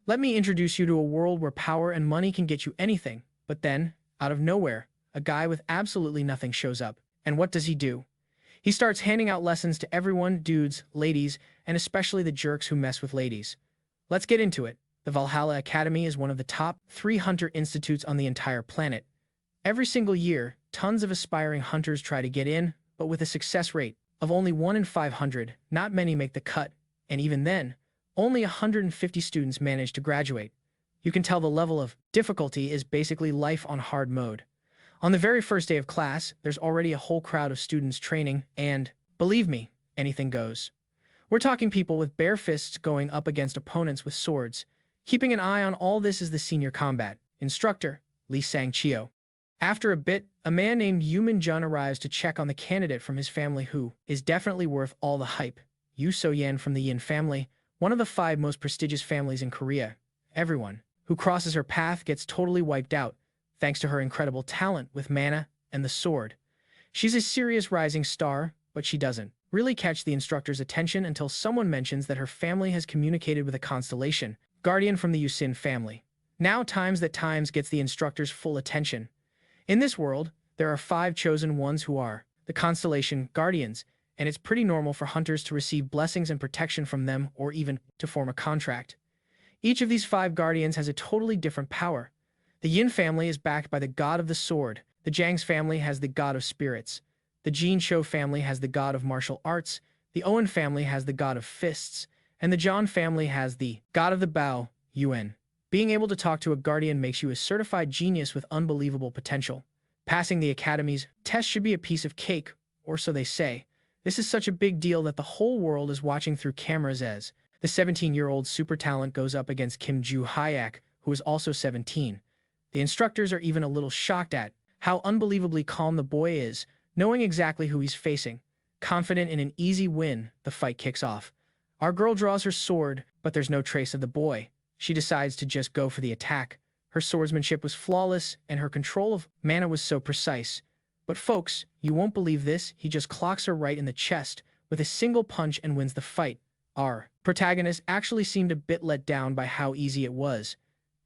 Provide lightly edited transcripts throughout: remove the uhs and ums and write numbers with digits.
Let me introduce you to a world where power and money can get you anything. But then, out of nowhere, a guy with absolutely nothing shows up. And what does he do? He starts handing out lessons to everyone, dudes, ladies, and especially the jerks who mess with ladies. Let's get into it. The Valhalla Academy is one of the top 3 hunter institutes on the entire planet. Every single year, tons of aspiring hunters try to get in, but with a success rate of only 1 in 500, not many make the cut, and even then, only 150 students manage to graduate. You can tell the level of difficulty is basically life on hard mode. On the very first day of class, there's already a whole crowd of students training, and, believe me, anything goes. We're talking people with bare fists going up against opponents with swords. Keeping an eye on all this is the senior combat instructor, Lee Sang-cheo. After a bit, a man named Yu Min-jun arrives to check on the candidate from his family who is definitely worth all the hype. Yu So-yan from the Yin family, one of the 5 most prestigious families in Korea. Everyone who crosses her path gets totally wiped out, thanks to her incredible talent with mana and the sword. She's a serious rising star, but she doesn't really catch the instructor's attention until someone mentions that her family has communicated with a Constellation, guardian from the Yusin family. Now times gets the instructor's full attention. In this world, there are 5 chosen ones who are the Constellation guardians, and it's pretty normal for hunters to receive blessings and protection from them or even to form a contract. Each of these 5 guardians has a totally different power. The Yin family is backed by the god of the sword, the Zhang's family has the god of spirits, the Jin Cho family has the god of martial arts, the Owen family has the god of fists, and the John family has the god of the bow, Yuan. Being able to talk to a guardian makes you a certified genius with unbelievable potential. Passing the academy's test should be a piece of cake, or so they say. This is such a big deal that the whole world is watching through cameras as the 17-year-old super talent goes up against Kim Joo-hyak, who is also 17. The instructors are even a little shocked at how unbelievably calm the boy is, knowing exactly who he's facing. Confident in an easy win, the fight kicks off. Our girl draws her sword, but there's no trace of the boy. She decides to just go for the attack. Her swordsmanship was flawless, and her control of mana was so precise. But folks, you won't believe this, he just clocks her right in the chest with a single punch and wins the fight. Our protagonist actually seemed a bit let down by how easy it was.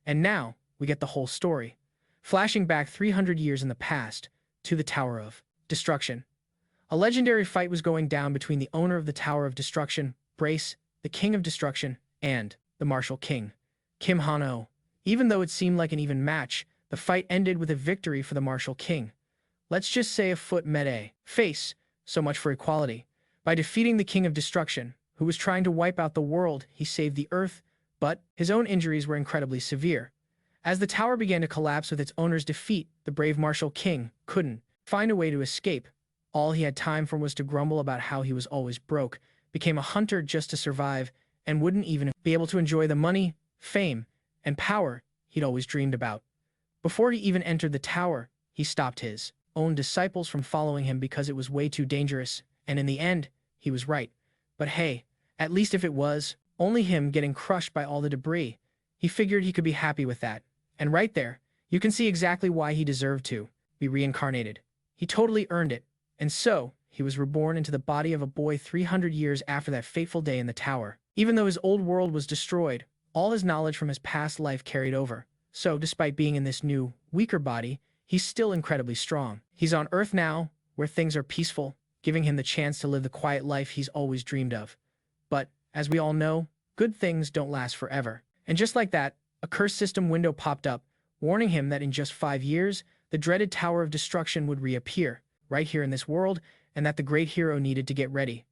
And now, we get the whole story. Flashing back 300 years in the past, to the Tower of Destruction. A legendary fight was going down between the owner of the Tower of Destruction, Brace, the King of Destruction, and the Martial King, Hon O. Even though it seemed like an even match, the fight ended with a victory for the Martial King. Let's just say a foot met a face, so much for equality. By defeating the King of Destruction, who was trying to wipe out the world, he saved the Earth, but his own injuries were incredibly severe. As the tower began to collapse with its owner's defeat, the brave Martial King couldn't find a way to escape. All he had time for was to grumble about how he was always broke, became a hunter just to survive, and wouldn't even be able to enjoy the money, fame, and power he'd always dreamed about. Before he even entered the tower, he stopped his own disciples from following him because it was way too dangerous, and in the end, he was right. But hey, at least if it was only him getting crushed by all the debris, he figured he could be happy with that. And right there, you can see exactly why he deserved to be reincarnated. He totally earned it. And so, he was reborn into the body of a boy 300 years after that fateful day in the tower. Even though his old world was destroyed, all his knowledge from his past life carried over. So, despite being in this new, weaker body, he's still incredibly strong. He's on Earth now, where things are peaceful, giving him the chance to live the quiet life he's always dreamed of. But, as we all know, good things don't last forever. And just like that, a curse system window popped up, warning him that in just 5 years, the dreaded Tower of Destruction would reappear, right here in this world, and that the great hero needed to get ready.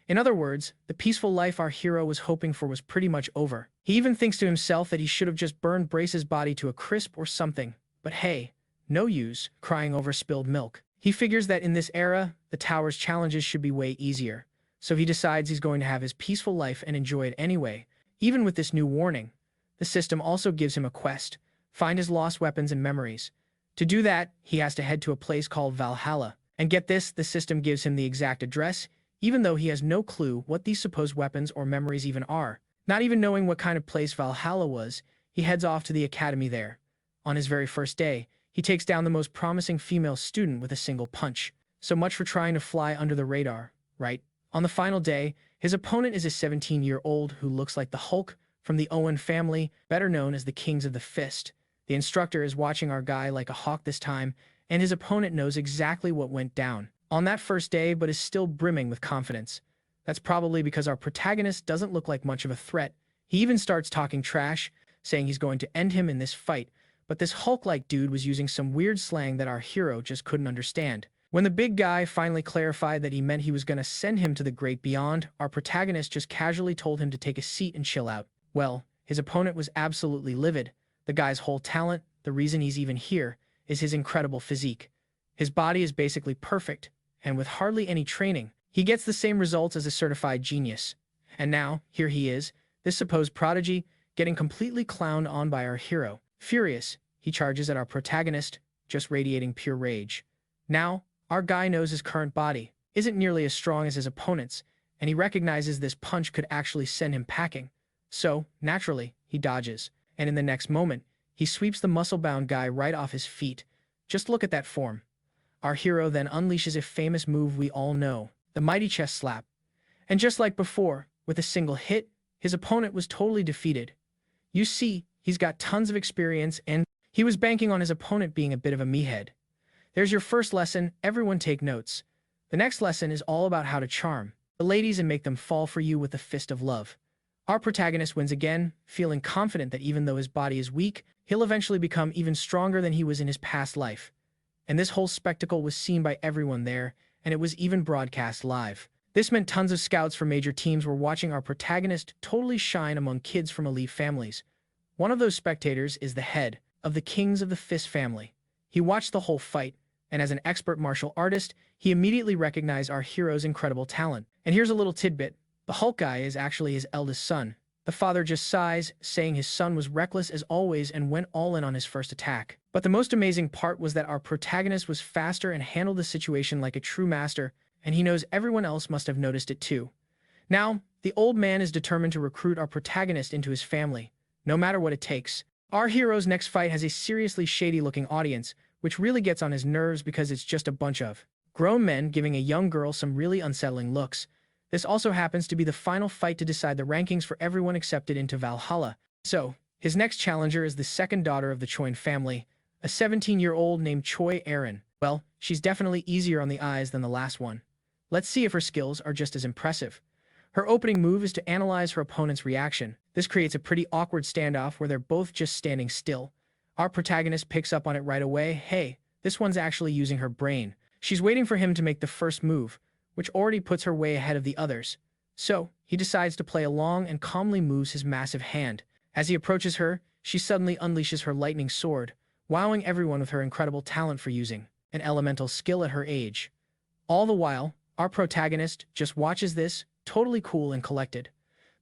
In other words, the peaceful life our hero was hoping for was pretty much over. He even thinks to himself that he should have just burned Brace's body to a crisp or something. But hey, no use crying over spilled milk. He figures that in this era, the tower's challenges should be way easier. So he decides he's going to have his peaceful life and enjoy it anyway. Even with this new warning, the system also gives him a quest: find his lost weapons and memories. To do that, he has to head to a place called Valhalla. And get this, the system gives him the exact address, even though he has no clue what these supposed weapons or memories even are. Not even knowing what kind of place Valhalla was, he heads off to the academy there. On his very first day, he takes down the most promising female student with a single punch. So much for trying to fly under the radar, right? On the final day, his opponent is a 17-year-old who looks like the Hulk, from the Owen family, better known as the Kings of the Fist. The instructor is watching our guy like a hawk this time, and his opponent knows exactly what went down on that first day but is still brimming with confidence. That's probably because our protagonist doesn't look like much of a threat. He even starts talking trash, saying he's going to end him in this fight, but this Hulk-like dude was using some weird slang that our hero just couldn't understand. When the big guy finally clarified that he meant he was going to send him to the great beyond, our protagonist just casually told him to take a seat and chill out. Well, his opponent was absolutely livid. The guy's whole talent, the reason he's even here, is his incredible physique. His body is basically perfect, and with hardly any training, he gets the same results as a certified genius. And now, here he is, this supposed prodigy, getting completely clowned on by our hero. Furious, he charges at our protagonist, just radiating pure rage. Now, our guy knows his current body isn't nearly as strong as his opponent's, and he recognizes this punch could actually send him packing. So, naturally, he dodges, and in the next moment, he sweeps the muscle-bound guy right off his feet. Just look at that form. Our hero then unleashes a famous move we all know, the mighty chest slap. And just like before, with a single hit, his opponent was totally defeated. You see, he's got tons of experience and he was banking on his opponent being a bit of a meathead. There's your first lesson, everyone take notes. The next lesson is all about how to charm the ladies and make them fall for you with the fist of love. Our protagonist wins again, feeling confident that even though his body is weak, he'll eventually become even stronger than he was in his past life. And this whole spectacle was seen by everyone there, and it was even broadcast live. This meant tons of scouts from major teams were watching our protagonist totally shine among kids from elite families. One of those spectators is the head of the Kings of the Fist family. He watched the whole fight, and as an expert martial artist, he immediately recognized our hero's incredible talent. And here's a little tidbit. The Hulk guy is actually his eldest son. The father just sighs, saying his son was reckless as always and went all in on his first attack. But the most amazing part was that our protagonist was faster and handled the situation like a true master, and he knows everyone else must have noticed it too. Now, the old man is determined to recruit our protagonist into his family, no matter what it takes. Our hero's next fight has a seriously shady-looking audience, which really gets on his nerves because it's just a bunch of grown men giving a young girl some really unsettling looks. This also happens to be the final fight to decide the rankings for everyone accepted into Valhalla. So, his next challenger is the second daughter of the Choy family, a 17-year-old named Choy Arin. Well, she's definitely easier on the eyes than the last one. Let's see if her skills are just as impressive. Her opening move is to analyze her opponent's reaction. This creates a pretty awkward standoff where they're both just standing still. Our protagonist picks up on it right away. Hey, this one's actually using her brain. She's waiting for him to make the first move, which already puts her way ahead of the others. So, he decides to play along and calmly moves his massive hand. As he approaches her, she suddenly unleashes her lightning sword, wowing everyone with her incredible talent for using an elemental skill at her age. All the while, our protagonist just watches this, totally cool and collected.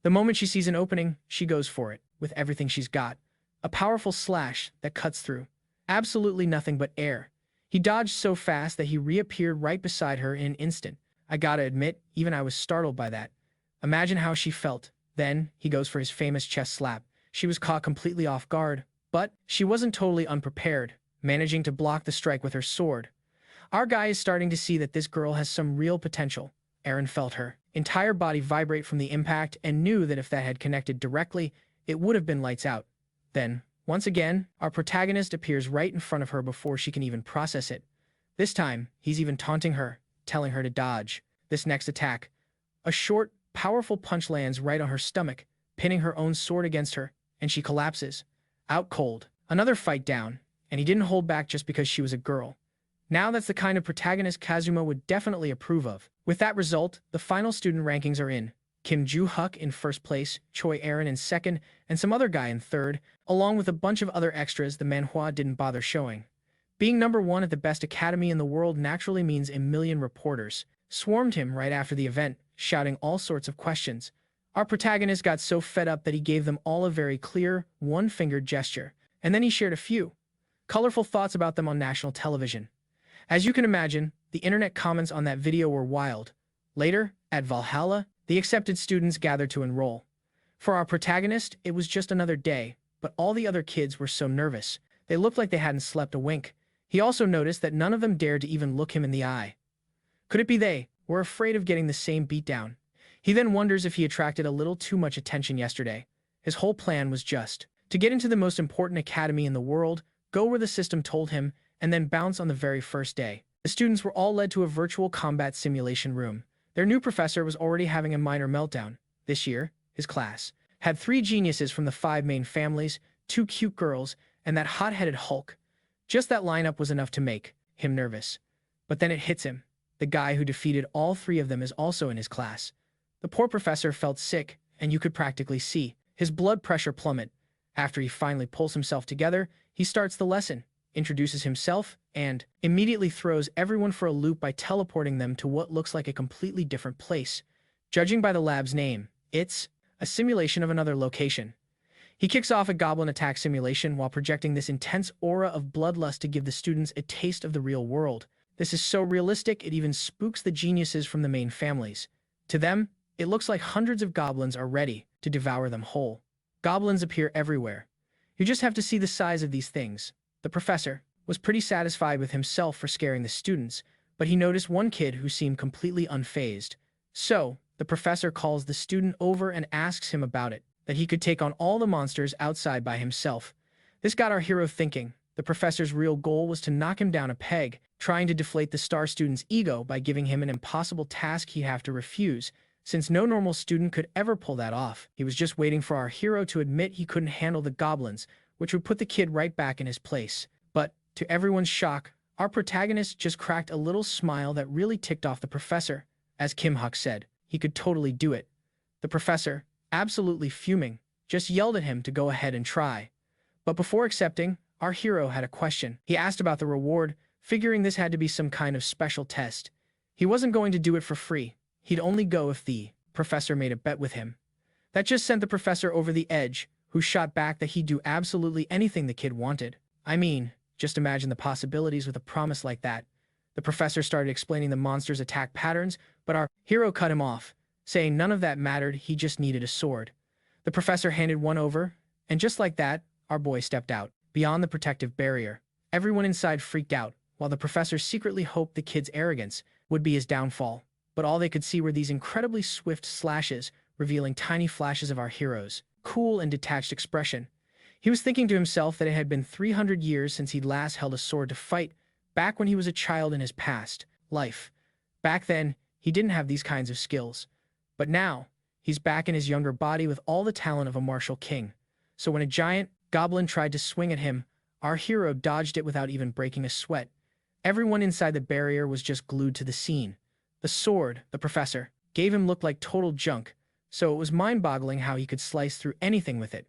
The moment she sees an opening, she goes for it, with everything she's got. A powerful slash that cuts through absolutely nothing but air. He dodged so fast that he reappeared right beside her in an instant. I gotta admit, even I was startled by that. Imagine how she felt. Then, he goes for his famous chest slap. She was caught completely off guard, but she wasn't totally unprepared, managing to block the strike with her sword. Our guy is starting to see that this girl has some real potential. Arin felt her entire body vibrate from the impact and knew that if that had connected directly, it would have been lights out. Then, once again, our protagonist appears right in front of her before she can even process it. This time, he's even taunting her, telling her to dodge. This next attack, a short, powerful punch lands right on her stomach, pinning her own sword against her, and she collapses. Out cold. Another fight down, and he didn't hold back just because she was a girl. Now that's the kind of protagonist Kazuma would definitely approve of. With that result, the final student rankings are in. Kim Joo-huk in first place, Choy Arin in second, and some other guy in third, along with a bunch of other extras the manhwa didn't bother showing. Being number one at the best academy in the world naturally means a million reporters swarmed him right after the event, shouting all sorts of questions. Our protagonist got so fed up that he gave them all a very clear, one-fingered gesture, and then he shared a few colorful thoughts about them on national television. As you can imagine, the internet comments on that video were wild. Later, at Valhalla, the accepted students gathered to enroll. For our protagonist, it was just another day, but all the other kids were so nervous. They looked like they hadn't slept a wink. He also noticed that none of them dared to even look him in the eye. Could it be they were afraid of getting the same beatdown? He then wonders if he attracted a little too much attention yesterday. His whole plan was just to get into the most important academy in the world, go where the system told him, and then bounce on the very first day. The students were all led to a virtual combat simulation room. Their new professor was already having a minor meltdown. This year, his class had 3 geniuses from the 5 main families, 2 cute girls, and that hot-headed Hulk. Just that lineup was enough to make him nervous. But then it hits him. The guy who defeated all 3 of them is also in his class. The poor professor felt sick, and you could practically see his blood pressure plummet. After he finally pulls himself together, he starts the lesson, introduces himself, and immediately throws everyone for a loop by teleporting them to what looks like a completely different place. Judging by the lab's name, it's a simulation of another location. He kicks off a goblin attack simulation while projecting this intense aura of bloodlust to give the students a taste of the real world. This is so realistic it even spooks the geniuses from the main families. To them, it looks like hundreds of goblins are ready to devour them whole. Goblins appear everywhere. You just have to see the size of these things. The professor was pretty satisfied with himself for scaring the students, but he noticed one kid who seemed completely unfazed. So, the professor calls the student over and asks him about it, that he could take on all the monsters outside by himself. This got our hero thinking. The professor's real goal was to knock him down a peg, trying to deflate the star student's ego by giving him an impossible task he'd have to refuse, since no normal student could ever pull that off. He was just waiting for our hero to admit he couldn't handle the goblins, which would put the kid right back in his place. But, to everyone's shock, our protagonist just cracked a little smile that really ticked off the professor. As Kim Huk said, he could totally do it. The professor, absolutely fuming, just yelled at him to go ahead and try. But before accepting, our hero had a question. He asked about the reward, figuring this had to be some kind of special test. He wasn't going to do it for free. He'd only go if the professor made a bet with him. That just sent the professor over the edge, who shot back that he'd do absolutely anything the kid wanted. I mean, just imagine the possibilities with a promise like that. The professor started explaining the monster's attack patterns, but our hero cut him off, saying none of that mattered, he just needed a sword. The professor handed one over, and just like that, our boy stepped out. Beyond the protective barrier, everyone inside freaked out, while the professor secretly hoped the kid's arrogance would be his downfall. But all they could see were these incredibly swift slashes, revealing tiny flashes of our hero's cool and detached expression. He was thinking to himself that it had been 300 years since he'd last held a sword to fight, back when he was a child in his past life. Back then, he didn't have these kinds of skills. But now, he's back in his younger body with all the talent of a martial king. So when a giant goblin tried to swing at him, our hero dodged it without even breaking a sweat. Everyone inside the barrier was just glued to the scene. The sword, the professor, gave him looked like total junk, so it was mind-boggling how he could slice through anything with it.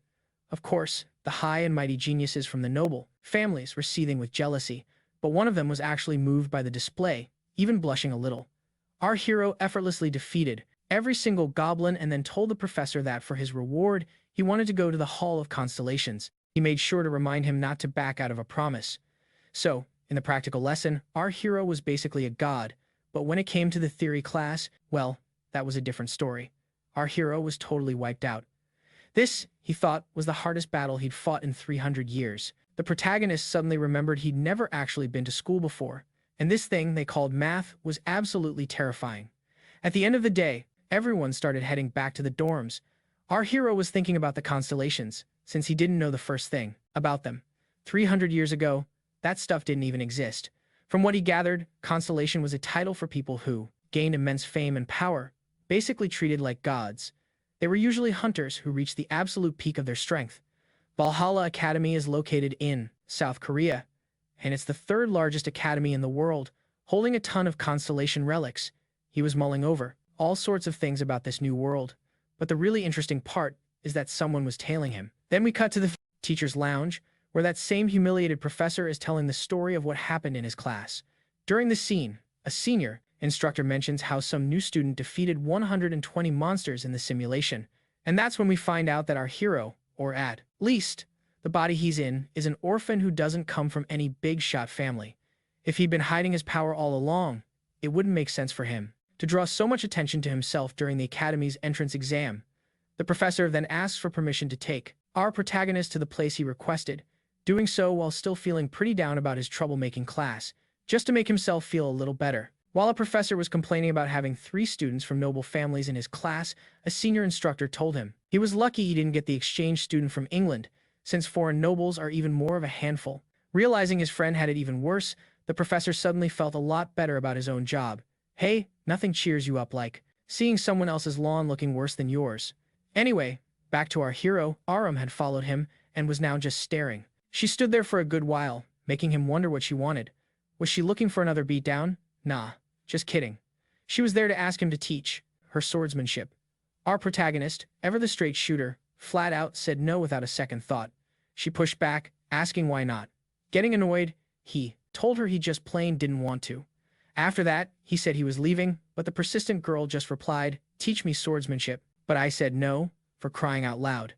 Of course, the high and mighty geniuses from the noble families were seething with jealousy, but one of them was actually moved by the display, even blushing a little. Our hero effortlessly defeated every single goblin and then told the professor that for his reward, he wanted to go to the Hall of Constellations. He made sure to remind him not to back out of a promise. So, in the practical lesson, our hero was basically a god, but when it came to the theory class, well, that was a different story. Our hero was totally wiped out. This, he thought, was the hardest battle he'd fought in 300 years. The protagonist suddenly remembered he'd never actually been to school before, and this thing they called math was absolutely terrifying. At the end of the day, everyone started heading back to the dorms. Our hero was thinking about the constellations, since he didn't know the first thing about them. 300 years ago, that stuff didn't even exist. From what he gathered, Constellation was a title for people who gained immense fame and power, basically treated like gods. They were usually hunters who reached the absolute peak of their strength. Valhalla Academy is located in South Korea, and it's the 3rd largest academy in the world, holding a ton of Constellation relics. He was mulling over all sorts of things about this new world, but the really interesting part is that someone was tailing him. Then we cut to the teacher's lounge, where that same humiliated professor is telling the story of what happened in his class. During the scene, a senior instructor mentions how some new student defeated 120 monsters in the simulation, and that's when we find out that our hero, or at least the body he's in, is an orphan who doesn't come from any big-shot family. If he'd been hiding his power all along, it wouldn't make sense for him to draw so much attention to himself during the academy's entrance exam. The professor then asks for permission to take our protagonist to the place he requested, doing so while still feeling pretty down about his troublemaking class, just to make himself feel a little better. While a professor was complaining about having 3 students from noble families in his class, a senior instructor told him he was lucky he didn't get the exchange student from England, since foreign nobles are even more of a handful. Realizing his friend had it even worse, the professor suddenly felt a lot better about his own job. Hey, nothing cheers you up like seeing someone else's lawn looking worse than yours. Anyway, back to our hero. Arum had followed him and was now just staring. She stood there for a good while, making him wonder what she wanted. Was she looking for another beatdown? Nah, just kidding. She was there to ask him to teach her swordsmanship. Our protagonist, ever the straight shooter, flat out said no without a second thought. She pushed back, asking why not. Getting annoyed, he told her he just plain didn't want to. After that, he said he was leaving, but the persistent girl just replied, "Teach me swordsmanship." But I said no, for crying out loud.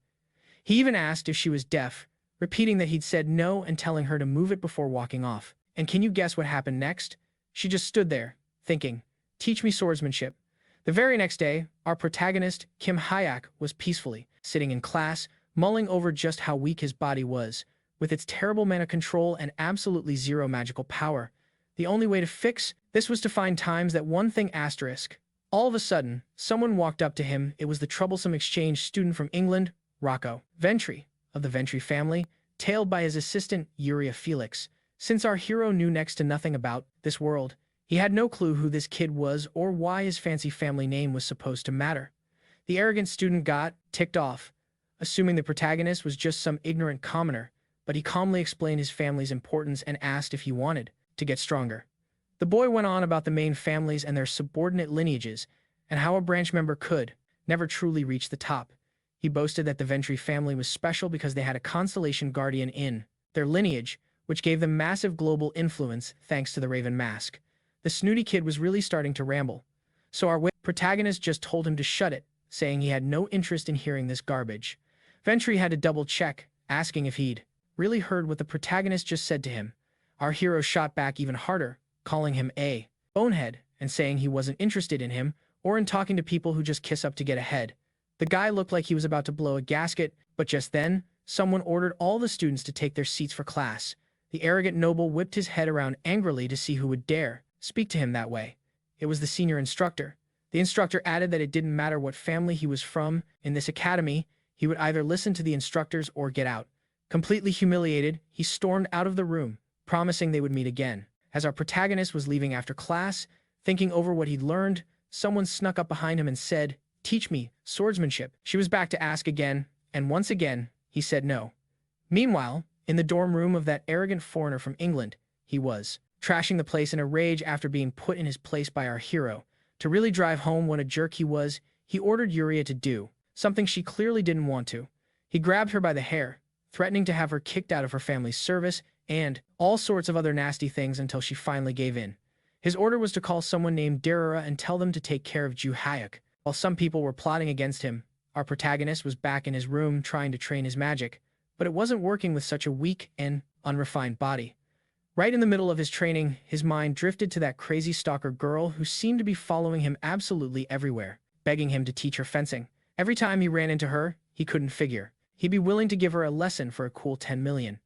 He even asked if she was deaf, repeating that he'd said no and telling her to move it before walking off. And can you guess what happened next? She just stood there, thinking, "Teach me swordsmanship." The very next day, our protagonist, Kim Hyak, was peacefully sitting in class, mulling over just how weak his body was, with its terrible mana control and absolutely zero magical power. The only way to fix this was to find times that one thing asterisk. All of a sudden, someone walked up to him. It was the troublesome exchange student from England, Rocco Ventry, of the Ventry family, tailed by his assistant, Uriah Felix. Since our hero knew next to nothing about this world, he had no clue who this kid was or why his fancy family name was supposed to matter. The arrogant student got ticked off, assuming the protagonist was just some ignorant commoner, but he calmly explained his family's importance and asked if he wanted to get stronger. The boy went on about the main families and their subordinate lineages, and how a branch member could never truly reach the top. He boasted that the Ventry family was special because they had a Constellation guardian in their lineage, which gave them massive global influence thanks to the Raven Mask. The snooty kid was really starting to ramble, so our protagonist just told him to shut it, saying he had no interest in hearing this garbage. Ventry had to double-check, asking if he'd really heard what the protagonist just said to him. Our hero shot back even harder, calling him a bonehead and saying he wasn't interested in him or in talking to people who just kiss up to get ahead. The guy looked like he was about to blow a gasket, but just then, someone ordered all the students to take their seats for class. The arrogant noble whipped his head around angrily to see who would dare speak to him that way. It was the senior instructor. The instructor added that it didn't matter what family he was from in this academy, he would either listen to the instructors or get out. Completely humiliated, he stormed out of the room, promising they would meet again. As our protagonist was leaving after class, thinking over what he'd learned, someone snuck up behind him and said, "Teach me swordsmanship." She was back to ask again, and once again, he said no. Meanwhile, in the dorm room of that arrogant foreigner from England, he was trashing the place in a rage after being put in his place by our hero. To really drive home what a jerk he was, he ordered Uriah to do something she clearly didn't want to. He grabbed her by the hair, threatening to have her kicked out of her family's service, and all sorts of other nasty things until she finally gave in. His order was to call someone named Darara and tell them to take care of Ju Hayek. While some people were plotting against him, our protagonist was back in his room trying to train his magic, but it wasn't working with such a weak and unrefined body. Right in the middle of his training, his mind drifted to that crazy stalker girl who seemed to be following him absolutely everywhere, begging him to teach her fencing. Every time he ran into her, he couldn't figure he'd be willing to give her a lesson for a cool 10 million.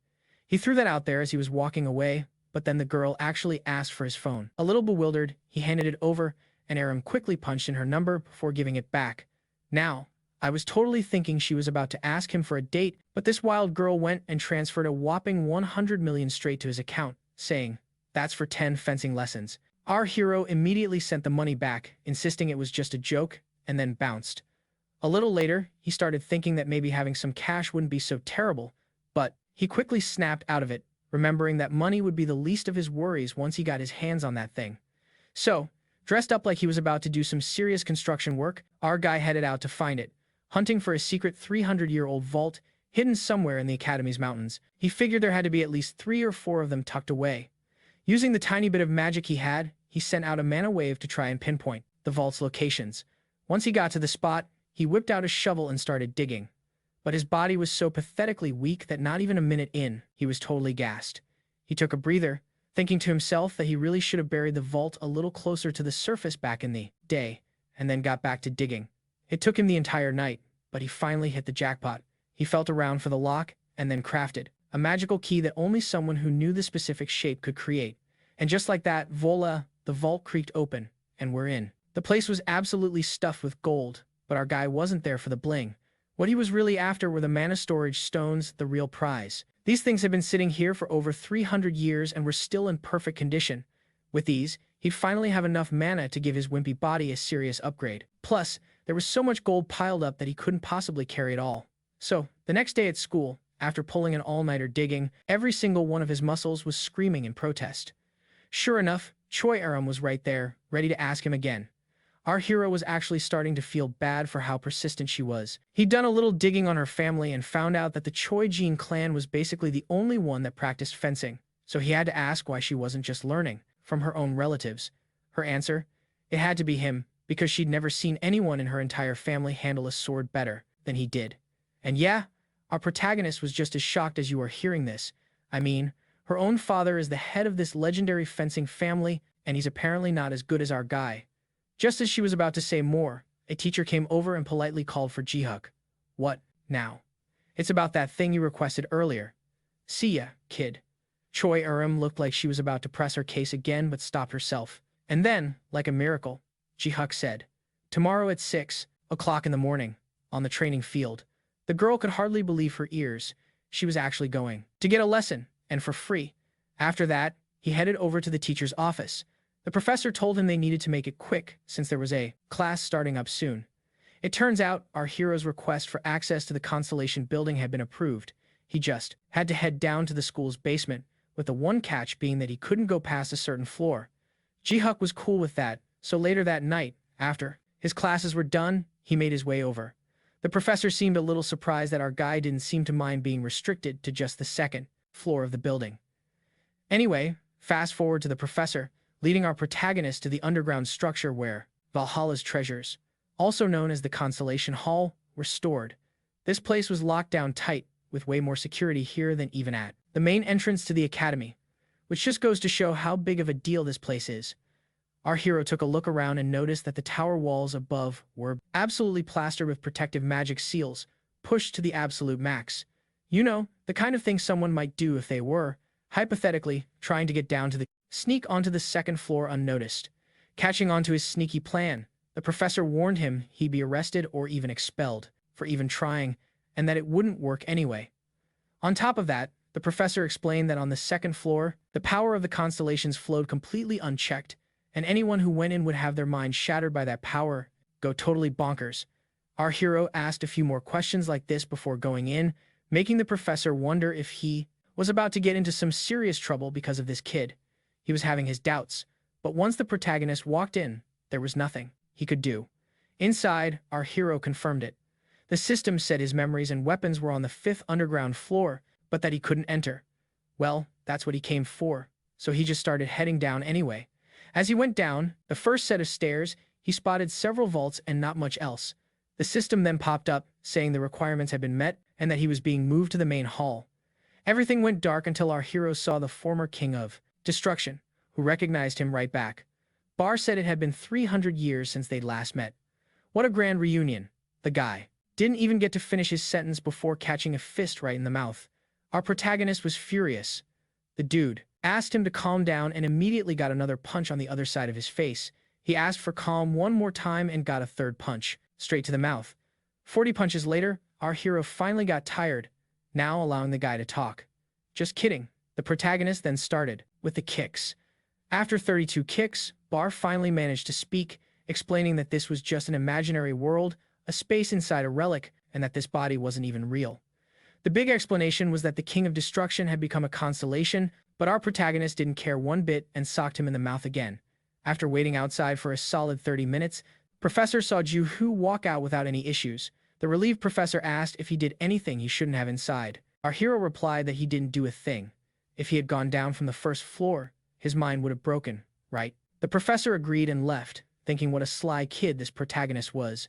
He threw that out there as he was walking away, but then the girl actually asked for his phone. A little bewildered, he handed it over, and Aram quickly punched in her number before giving it back. Now, I was totally thinking she was about to ask him for a date, but this wild girl went and transferred a whopping 100 million straight to his account, saying, "That's for 10 fencing lessons." Our hero immediately sent the money back, insisting it was just a joke, and then bounced. A little later, he started thinking that maybe having some cash wouldn't be so terrible, but he quickly snapped out of it, remembering that money would be the least of his worries once he got his hands on that thing. So, dressed up like he was about to do some serious construction work, our guy headed out to find it, hunting for a secret 300-year-old vault hidden somewhere in the Academy's mountains. He figured there had to be at least 3 or 4 of them tucked away. Using the tiny bit of magic he had, he sent out a mana wave to try and pinpoint the vault's locations. Once he got to the spot, he whipped out a shovel and started digging. But his body was so pathetically weak that not even a minute in, he was totally gassed. He took a breather, thinking to himself that he really should have buried the vault a little closer to the surface back in the day, and then got back to digging. It took him the entire night, but he finally hit the jackpot. He felt around for the lock, and then crafted a magical key that only someone who knew the specific shape could create. And just like that, voila, the vault creaked open, and we're in. The place was absolutely stuffed with gold, but our guy wasn't there for the bling. What he was really after were the mana storage stones, the real prize. These things had been sitting here for over 300 years and were still in perfect condition. With these, he'd finally have enough mana to give his wimpy body a serious upgrade. Plus, there was so much gold piled up that he couldn't possibly carry it all. So, the next day at school, after pulling an all-nighter digging, every single one of his muscles was screaming in protest. Sure enough, Choy Arin was right there, ready to ask him again. Our hero was actually starting to feel bad for how persistent she was. He'd done a little digging on her family and found out that the Choy Jin clan was basically the only one that practiced fencing, so he had to ask why she wasn't just learning from her own relatives. Her answer? It had to be him, because she'd never seen anyone in her entire family handle a sword better than he did. And yeah, our protagonist was just as shocked as you are hearing this. I mean, her own father is the head of this legendary fencing family, and he's apparently not as good as our guy. Just as she was about to say more, a teacher came over and politely called for Ji-Huk. What, now? It's about that thing you requested earlier. See ya, kid. Choy Arin looked like she was about to press her case again but stopped herself. And then, like a miracle, Ji-Huk said, "Tomorrow at 6 o'clock in the morning, on the training field." The girl could hardly believe her ears. She was actually going to get a lesson, and for free. After that, he headed over to the teacher's office. The professor told him they needed to make it quick since there was a class starting up soon. It turns out our hero's request for access to the Constellation building had been approved. He just had to head down to the school's basement, with the one catch being that he couldn't go past a certain floor. Ji-Huk was cool with that, so later that night, after his classes were done, he made his way over. The professor seemed a little surprised that our guy didn't seem to mind being restricted to just the second floor of the building. Anyway, fast forward to the professor, leading our protagonist to the underground structure where Valhalla's treasures, also known as the Constellation Hall, were stored. This place was locked down tight, with way more security here than even at the main entrance to the academy, which just goes to show how big of a deal this place is. Our hero took a look around and noticed that the tower walls above were absolutely plastered with protective magic seals, pushed to the absolute max. You know, the kind of thing someone might do if they were, hypothetically, trying to get down to the sneak onto the second floor unnoticed. Catching on to his sneaky plan, the professor warned him he'd be arrested or even expelled for even trying, and that it wouldn't work anyway. On top of that, the professor explained that on the second floor, the power of the constellations flowed completely unchecked, and anyone who went in would have their mind shattered by that power, go totally bonkers. Our hero asked a few more questions like this before going in, making the professor wonder if he was about to get into some serious trouble because of this kid. He was having his doubts, but once the protagonist walked in, there was nothing he could do. Inside, our hero confirmed it. The system said his memories and weapons were on the 5th underground floor, but that he couldn't enter. Well, that's what he came for, so he just started heading down anyway. As he went down the first set of stairs, he spotted several vaults and not much else. The system then popped up, saying the requirements had been met and that he was being moved to the main hall. Everything went dark until our hero saw the former king of destruction, who recognized him right back. Bar said it had been 300 years since they'd last met. What a grand reunion. The guy didn't even get to finish his sentence before catching a fist right in the mouth. Our protagonist was furious. The dude asked him to calm down and immediately got another punch on the other side of his face. He asked for calm one more time and got a third punch, straight to the mouth. 40 punches later, our hero finally got tired, now allowing the guy to talk. Just kidding. The protagonist then started with the kicks. After 32 kicks, Bar finally managed to speak, explaining that this was just an imaginary world, a space inside a relic, and that this body wasn't even real. The big explanation was that the King of Destruction had become a constellation, but our protagonist didn't care one bit and socked him in the mouth again. After waiting outside for a solid 30 minutes, Professor saw Ju-Hoo walk out without any issues. The relieved professor asked if he did anything he shouldn't have inside. Our hero replied that he didn't do a thing. If he had gone down from the first floor, his mind would have broken, right? The professor agreed and left, thinking what a sly kid this protagonist was.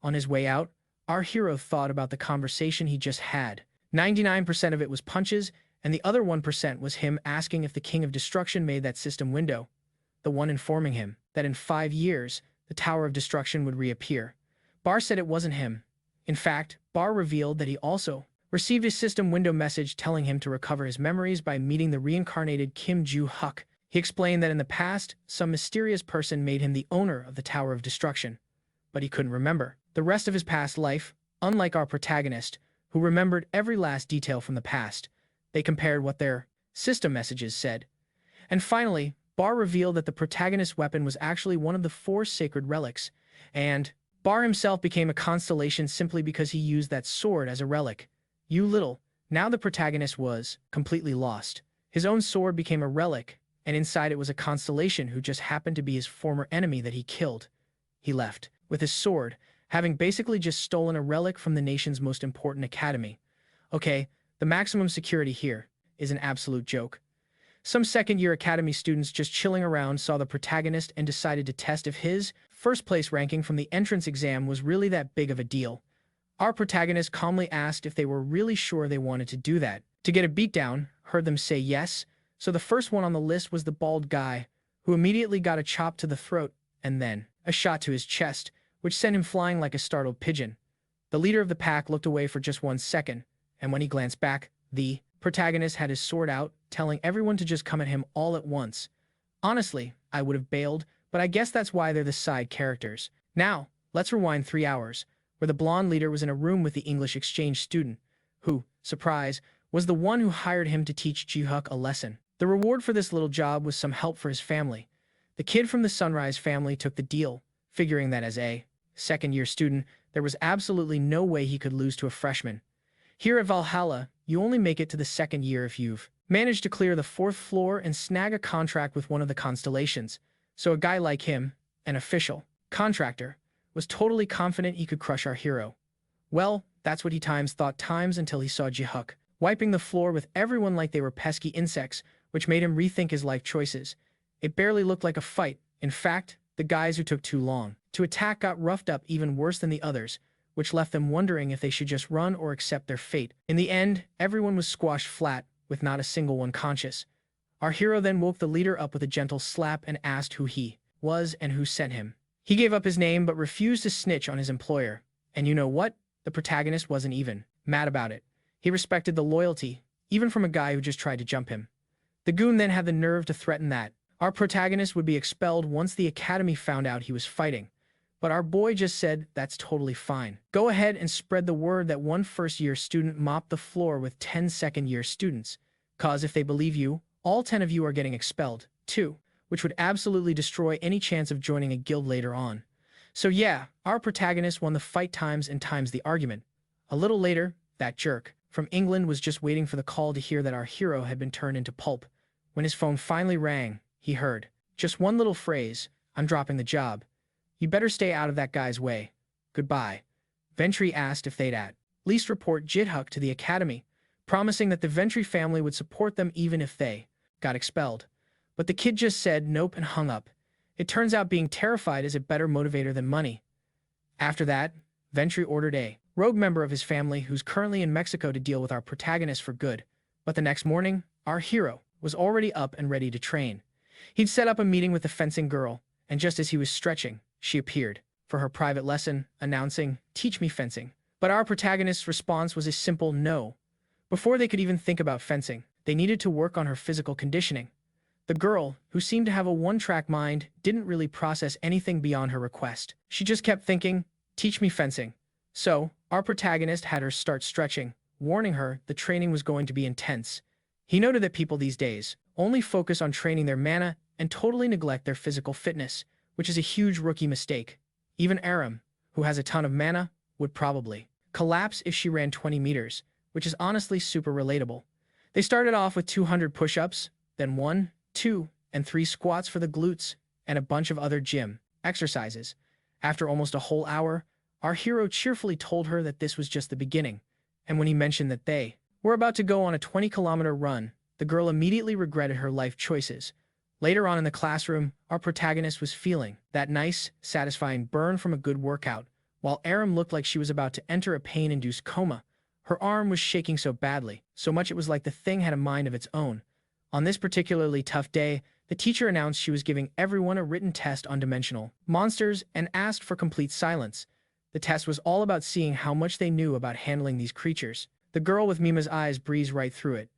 On his way out, our hero thought about the conversation he just had. 99% of it was punches, and the other 1% was him asking if the King of Destruction made that system window. The one informing him that in 5 years, the Tower of Destruction would reappear. Bar said it wasn't him. In fact, Bar revealed that he also received a system window message telling him to recover his memories by meeting the reincarnated Kim Ju-Huk. He explained that in the past, some mysterious person made him the owner of the Tower of Destruction, but he couldn't remember the rest of his past life. Unlike our protagonist, who remembered every last detail from the past, they compared what their system messages said. And finally, Bar revealed that the protagonist's weapon was actually one of the 4 sacred relics, and Bar himself became a constellation simply because he used that sword as a relic. You little. Now the protagonist was completely lost. His own sword became a relic, and inside it was a constellation who just happened to be his former enemy that he killed. He left with his sword, having basically just stolen a relic from the nation's most important academy. Okay, the maximum security here is an absolute joke. Some second-year academy students just chilling around saw the protagonist and decided to test if his first-place ranking from the entrance exam was really that big of a deal. Our protagonist calmly asked if they were really sure they wanted to do that. To get a beatdown, heard them say yes, so the first one on the list was the bald guy, who immediately got a chop to the throat and then a shot to his chest, which sent him flying like a startled pigeon. The leader of the pack looked away for just 1 second, and when he glanced back, the protagonist had his sword out, telling everyone to just come at him all at once. Honestly, I would have bailed, but I guess that's why they're the side characters. Now, let's rewind 3 hours, where the blonde leader was in a room with the English exchange student, who, surprise, was the one who hired him to teach Ji-Hook a lesson. The reward for this little job was some help for his family. The kid from the Sunrise family took the deal, figuring that as a second-year student, there was absolutely no way he could lose to a freshman. Here at Valhalla, you only make it to the second year if you've managed to clear the 4th floor and snag a contract with one of the constellations. So a guy like him, an official contractor, was totally confident he could crush our hero. Well, that's what he thought until he saw Ji-Hook wiping the floor with everyone like they were pesky insects, which made him rethink his life choices. It barely looked like a fight. In fact, the guys who took too long to attack got roughed up even worse than the others, which left them wondering if they should just run or accept their fate. In the end, everyone was squashed flat, with not a single one conscious. Our hero then woke the leader up with a gentle slap and asked who he was and who sent him. He gave up his name but refused to snitch on his employer. And you know what? The protagonist wasn't even mad about it. He respected the loyalty, even from a guy who just tried to jump him. The goon then had the nerve to threaten that our protagonist would be expelled once the academy found out he was fighting. But our boy just said, that's totally fine. Go ahead and spread the word that one first-year student mopped the floor with 10 second-year students. Cause if they believe you, all 10 of you are getting expelled, too, which would absolutely destroy any chance of joining a guild later on. So yeah, our protagonist won the fight times and times the argument. A little later, that jerk from England was just waiting for the call to hear that our hero had been turned into pulp. When his phone finally rang, he heard just one little phrase, I'm dropping the job. You better stay out of that guy's way. Goodbye. Ventry asked if they'd at least report Ji-Hook to the academy, promising that the Ventry family would support them even if they got expelled. But the kid just said nope and hung up. It turns out being terrified is a better motivator than money. After that, Ventry ordered a rogue member of his family who's currently in Mexico to deal with our protagonist for good. But the next morning, our hero was already up and ready to train. He'd set up a meeting with the fencing girl, and just as he was stretching, she appeared for her private lesson, announcing, "Teach me fencing." But our protagonist's response was a simple no. Before they could even think about fencing, they needed to work on her physical conditioning. The girl, who seemed to have a one-track mind, didn't really process anything beyond her request. She just kept thinking, teach me fencing. So, our protagonist had her start stretching, warning her the training was going to be intense. He noted that people these days only focus on training their mana and totally neglect their physical fitness, which is a huge rookie mistake. Even Aram, who has a ton of mana, would probably collapse if she ran 20 meters, which is honestly super relatable. They started off with 200 push-ups, then 1, 2, and 3 squats for the glutes, and a bunch of other gym exercises. After almost a whole hour, our hero cheerfully told her that this was just the beginning, and when he mentioned that they were about to go on a 20-kilometer run, the girl immediately regretted her life choices. Later on in the classroom, our protagonist was feeling that nice, satisfying burn from a good workout, while Aram looked like she was about to enter a pain-induced coma. Her arm was shaking so badly, so much it was like the thing had a mind of its own. On this particularly tough day, the teacher announced she was giving everyone a written test on dimensional monsters and asked for complete silence. The test was all about seeing how much they knew about handling these creatures. The girl with Mima's eyes breezed right through it.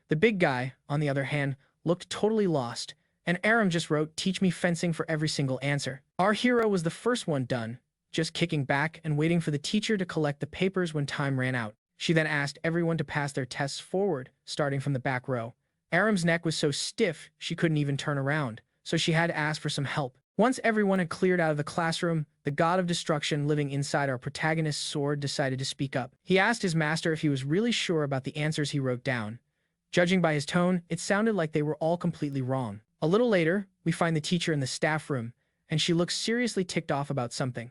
The big guy, on the other hand, looked totally lost, And Aram just wrote, teach me fencing for every single answer. Our hero was the first one done, just kicking back and waiting for the teacher to collect the papers when time ran out. She then asked everyone to pass their tests forward, starting from the back row. Aram's neck was so stiff she couldn't even turn around, so she had to ask for some help. Once everyone had cleared out of the classroom, the god of destruction living inside our protagonist's sword decided to speak up. He asked his master if he was really sure about the answers he wrote down. Judging by his tone, it sounded like they were all completely wrong. A little later, we find the teacher in the staff room, and she looks seriously ticked off about something.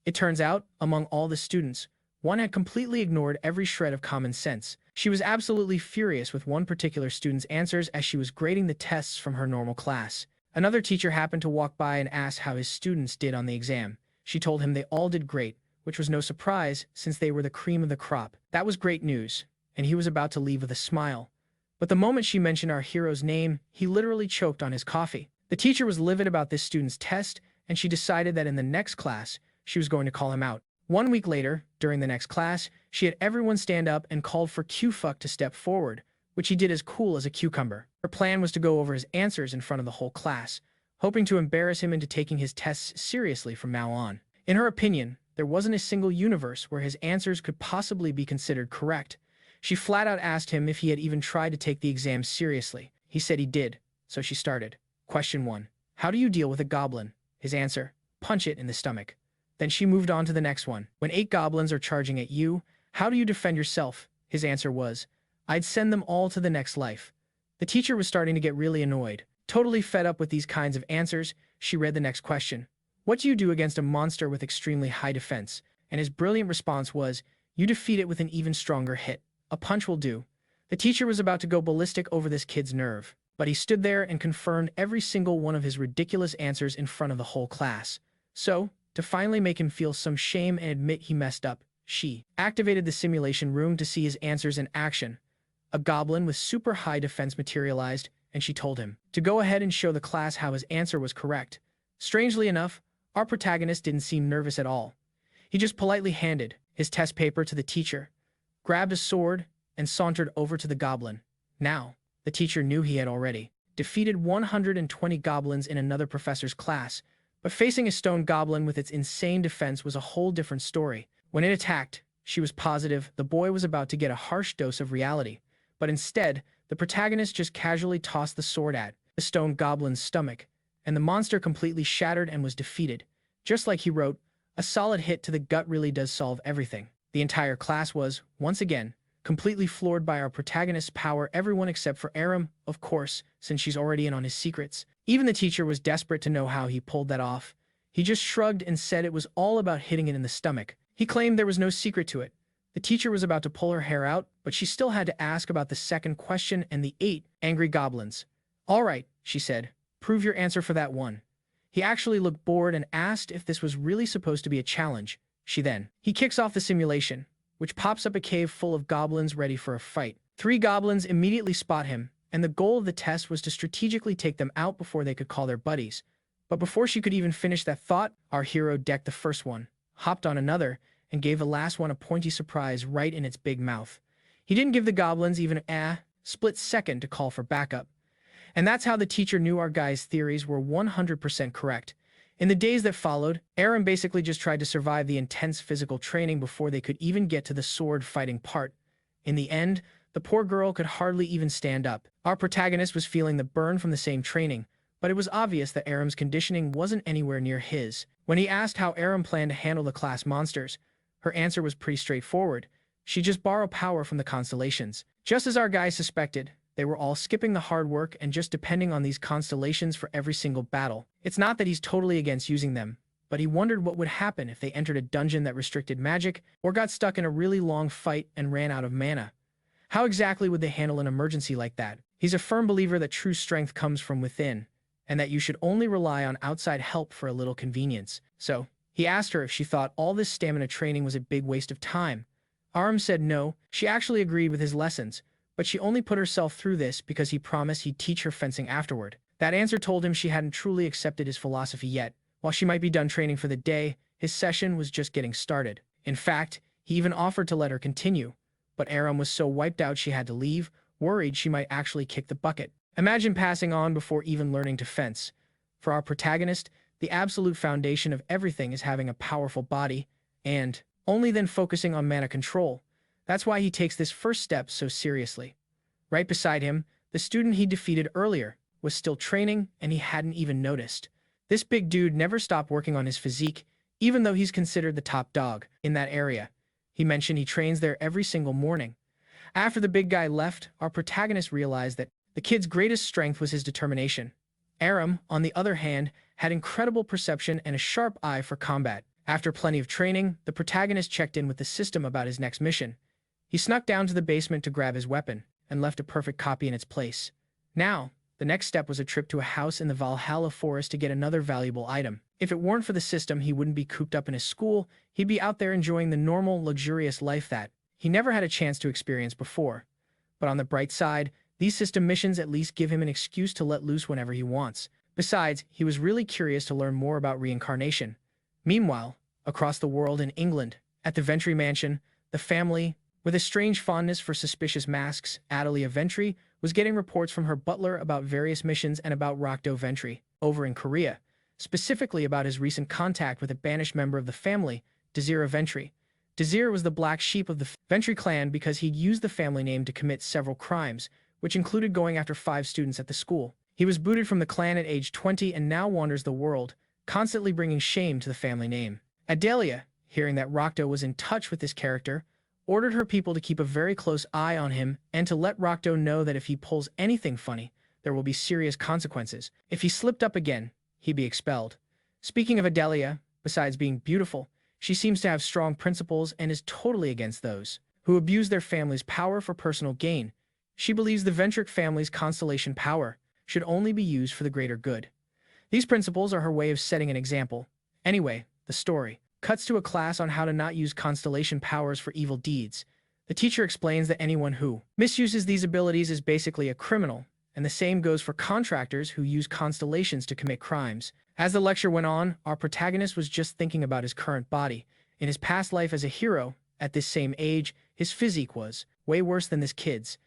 It turns out, among all the students, one had completely ignored every shred of common sense. She was absolutely furious with one particular student's answers as she was grading the tests from her normal class. Another teacher happened to walk by and asked how his students did on the exam. She told him they all did great, which was no surprise since they were the cream of the crop. That was great news, and he was about to leave with a smile. But the moment she mentioned our hero's name, he literally choked on his coffee. The teacher was livid about this student's test, and she decided that in the next class, she was going to call him out. 1 week later, during the next class, she had everyone stand up and called for Q-Fuck to step forward, which he did as cool as a cucumber. Her plan was to go over his answers in front of the whole class, hoping to embarrass him into taking his tests seriously from now on. In her opinion, there wasn't a single universe where his answers could possibly be considered correct. She flat out asked him if he had even tried to take the exam seriously. He said he did, so she started. Question 1. How do you deal with a goblin? His answer: punch it in the stomach. Then she moved on to the next one. When 8 goblins are charging at you, how do you defend yourself? His answer was, I'd send them all to the next life. The teacher was starting to get really annoyed. Totally fed up with these kinds of answers, she read the next question. What do you do against a monster with extremely high defense? And his brilliant response was, you defeat it with an even stronger hit. A punch will do. The teacher was about to go ballistic over this kid's nerve, but he stood there and confirmed every single one of his ridiculous answers in front of the whole class. So, to finally make him feel some shame and admit he messed up, she activated the simulation room to see his answers in action. A goblin with super high defense materialized, and she told him to go ahead and show the class how his answer was correct. Strangely enough, our protagonist didn't seem nervous at all. He just politely handed his test paper to the teacher, grabbed a sword, and sauntered over to the goblin. Now, the teacher knew he had already defeated 120 goblins in another professor's class, but facing a stone goblin with its insane defense was a whole different story. When it attacked, she was positive the boy was about to get a harsh dose of reality, but instead, the protagonist just casually tossed the sword at the stone goblin's stomach, and the monster completely shattered and was defeated. Just like he wrote, a solid hit to the gut really does solve everything. The entire class was, once again, completely floored by our protagonist's power, everyone except for Aram, of course, since she's already in on his secrets. Even the teacher was desperate to know how he pulled that off. He just shrugged and said it was all about hitting it in the stomach. He claimed there was no secret to it. The teacher was about to pull her hair out, but she still had to ask about the second question and the 8 angry goblins. All right, she said, prove your answer for that one. He actually looked bored and asked if this was really supposed to be a challenge. He kicks off the simulation, which pops up a cave full of goblins ready for a fight. 3 goblins immediately spot him, and the goal of the test was to strategically take them out before they could call their buddies. But before she could even finish that thought, our hero decked the first one, hopped on another, and gave the last one a pointy surprise right in its big mouth. He didn't give the goblins even a split second to call for backup. And that's how the teacher knew our guy's theories were 100% correct. In the days that followed, Aram basically just tried to survive the intense physical training before they could even get to the sword fighting part. In the end, the poor girl could hardly even stand up. Our protagonist was feeling the burn from the same training, but it was obvious that Aram's conditioning wasn't anywhere near his. When he asked how Aram planned to handle the class monsters, her answer was pretty straightforward. She'd just borrow power from the constellations. Just as our guy suspected, they were all skipping the hard work and just depending on these constellations for every single battle. It's not that he's totally against using them, but he wondered what would happen if they entered a dungeon that restricted magic or got stuck in a really long fight and ran out of mana. How exactly would they handle an emergency like that? He's a firm believer that true strength comes from within, and that you should only rely on outside help for a little convenience. So, he asked her if she thought all this stamina training was a big waste of time. Aram said no, she actually agreed with his lessons, but she only put herself through this because he promised he'd teach her fencing afterward. That answer told him she hadn't truly accepted his philosophy yet. While she might be done training for the day, his session was just getting started. In fact, he even offered to let her continue, but Aram was so wiped out she had to leave, worried she might actually kick the bucket. Imagine passing on before even learning to fence. For our protagonist, the absolute foundation of everything is having a powerful body, and only then focusing on mana control. That's why he takes this first step so seriously. Right beside him, the student he defeated earlier was still training, and he hadn't even noticed. This big dude never stopped working on his physique, even though he's considered the top dog in that area. He mentioned he trains there every single morning. After the big guy left, our protagonist realized that the kid's greatest strength was his determination. Aram, on the other hand, had incredible perception and a sharp eye for combat. After plenty of training, the protagonist checked in with the system about his next mission. He snuck down to the basement to grab his weapon, and left a perfect copy in its place. Now, the next step was a trip to a house in the Valhalla forest to get another valuable item. If it weren't for the system, he wouldn't be cooped up in his school, he'd be out there enjoying the normal, luxurious life that he never had a chance to experience before. But on the bright side, these system missions at least give him an excuse to let loose whenever he wants. Besides, he was really curious to learn more about reincarnation. Meanwhile, across the world in England, at the Ventry mansion, the family, with a strange fondness for suspicious masks, Adelia Ventry was getting reports from her butler about various missions and about Rokdo Ventry, over in Korea, specifically about his recent contact with a banished member of the family, Desira Ventry. Desir was the black sheep of the Ventry clan because he'd used the family name to commit several crimes, which included going after 5 students at the school. He was booted from the clan at age 20 and now wanders the world, constantly bringing shame to the family name. Adelia, hearing that Rokdo was in touch with this character, ordered her people to keep a very close eye on him and to let Rokdo know that if he pulls anything funny, there will be serious consequences. If he slipped up again, he'd be expelled. Speaking of Adelia, besides being beautiful, she seems to have strong principles and is totally against those who abuse their family's power for personal gain. She believes the Ventric family's Constellation power should only be used for the greater good. These principles are her way of setting an example. Anyway, the story cuts to a class on how to not use Constellation powers for evil deeds. The teacher explains that anyone who misuses these abilities is basically a criminal, and the same goes for contractors who use constellations to commit crimes. As the lecture went on, our protagonist was just thinking about his current body. In his past life as a hero, at this same age, his physique was way worse than this kid's.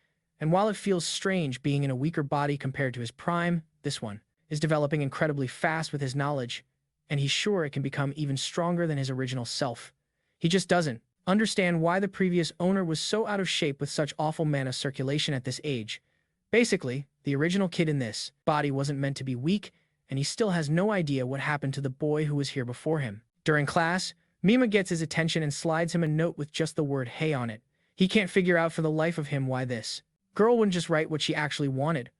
And while it feels strange being in a weaker body compared to his prime, this one is developing incredibly fast with his knowledge, and he's sure it can become even stronger than his original self. He just doesn't understand why the previous owner was so out of shape with such awful mana circulation at this age. Basically, the original kid in this body wasn't meant to be weak, and he still has no idea what happened to the boy who was here before him. During class, Mima gets his attention and slides him a note with just the word "hey" on it. He can't figure out for the life of him why this girl wouldn't just write what she actually wanted.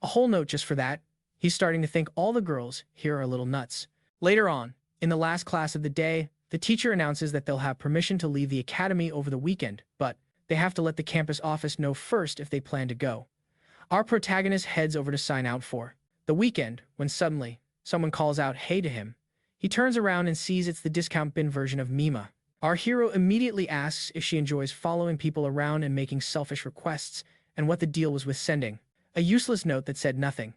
A whole note just for that. He's starting to think all the girls here are a little nuts. Later on, in the last class of the day, the teacher announces that they'll have permission to leave the academy over the weekend, but they have to let the campus office know first if they plan to go. Our protagonist heads over to sign out for the weekend when suddenly someone calls out "hey" to him. He turns around and sees it's the discount bin version of Mima. Our hero immediately asks if she enjoys following people around and making selfish requests, and what the deal was with sending a useless note that said nothing.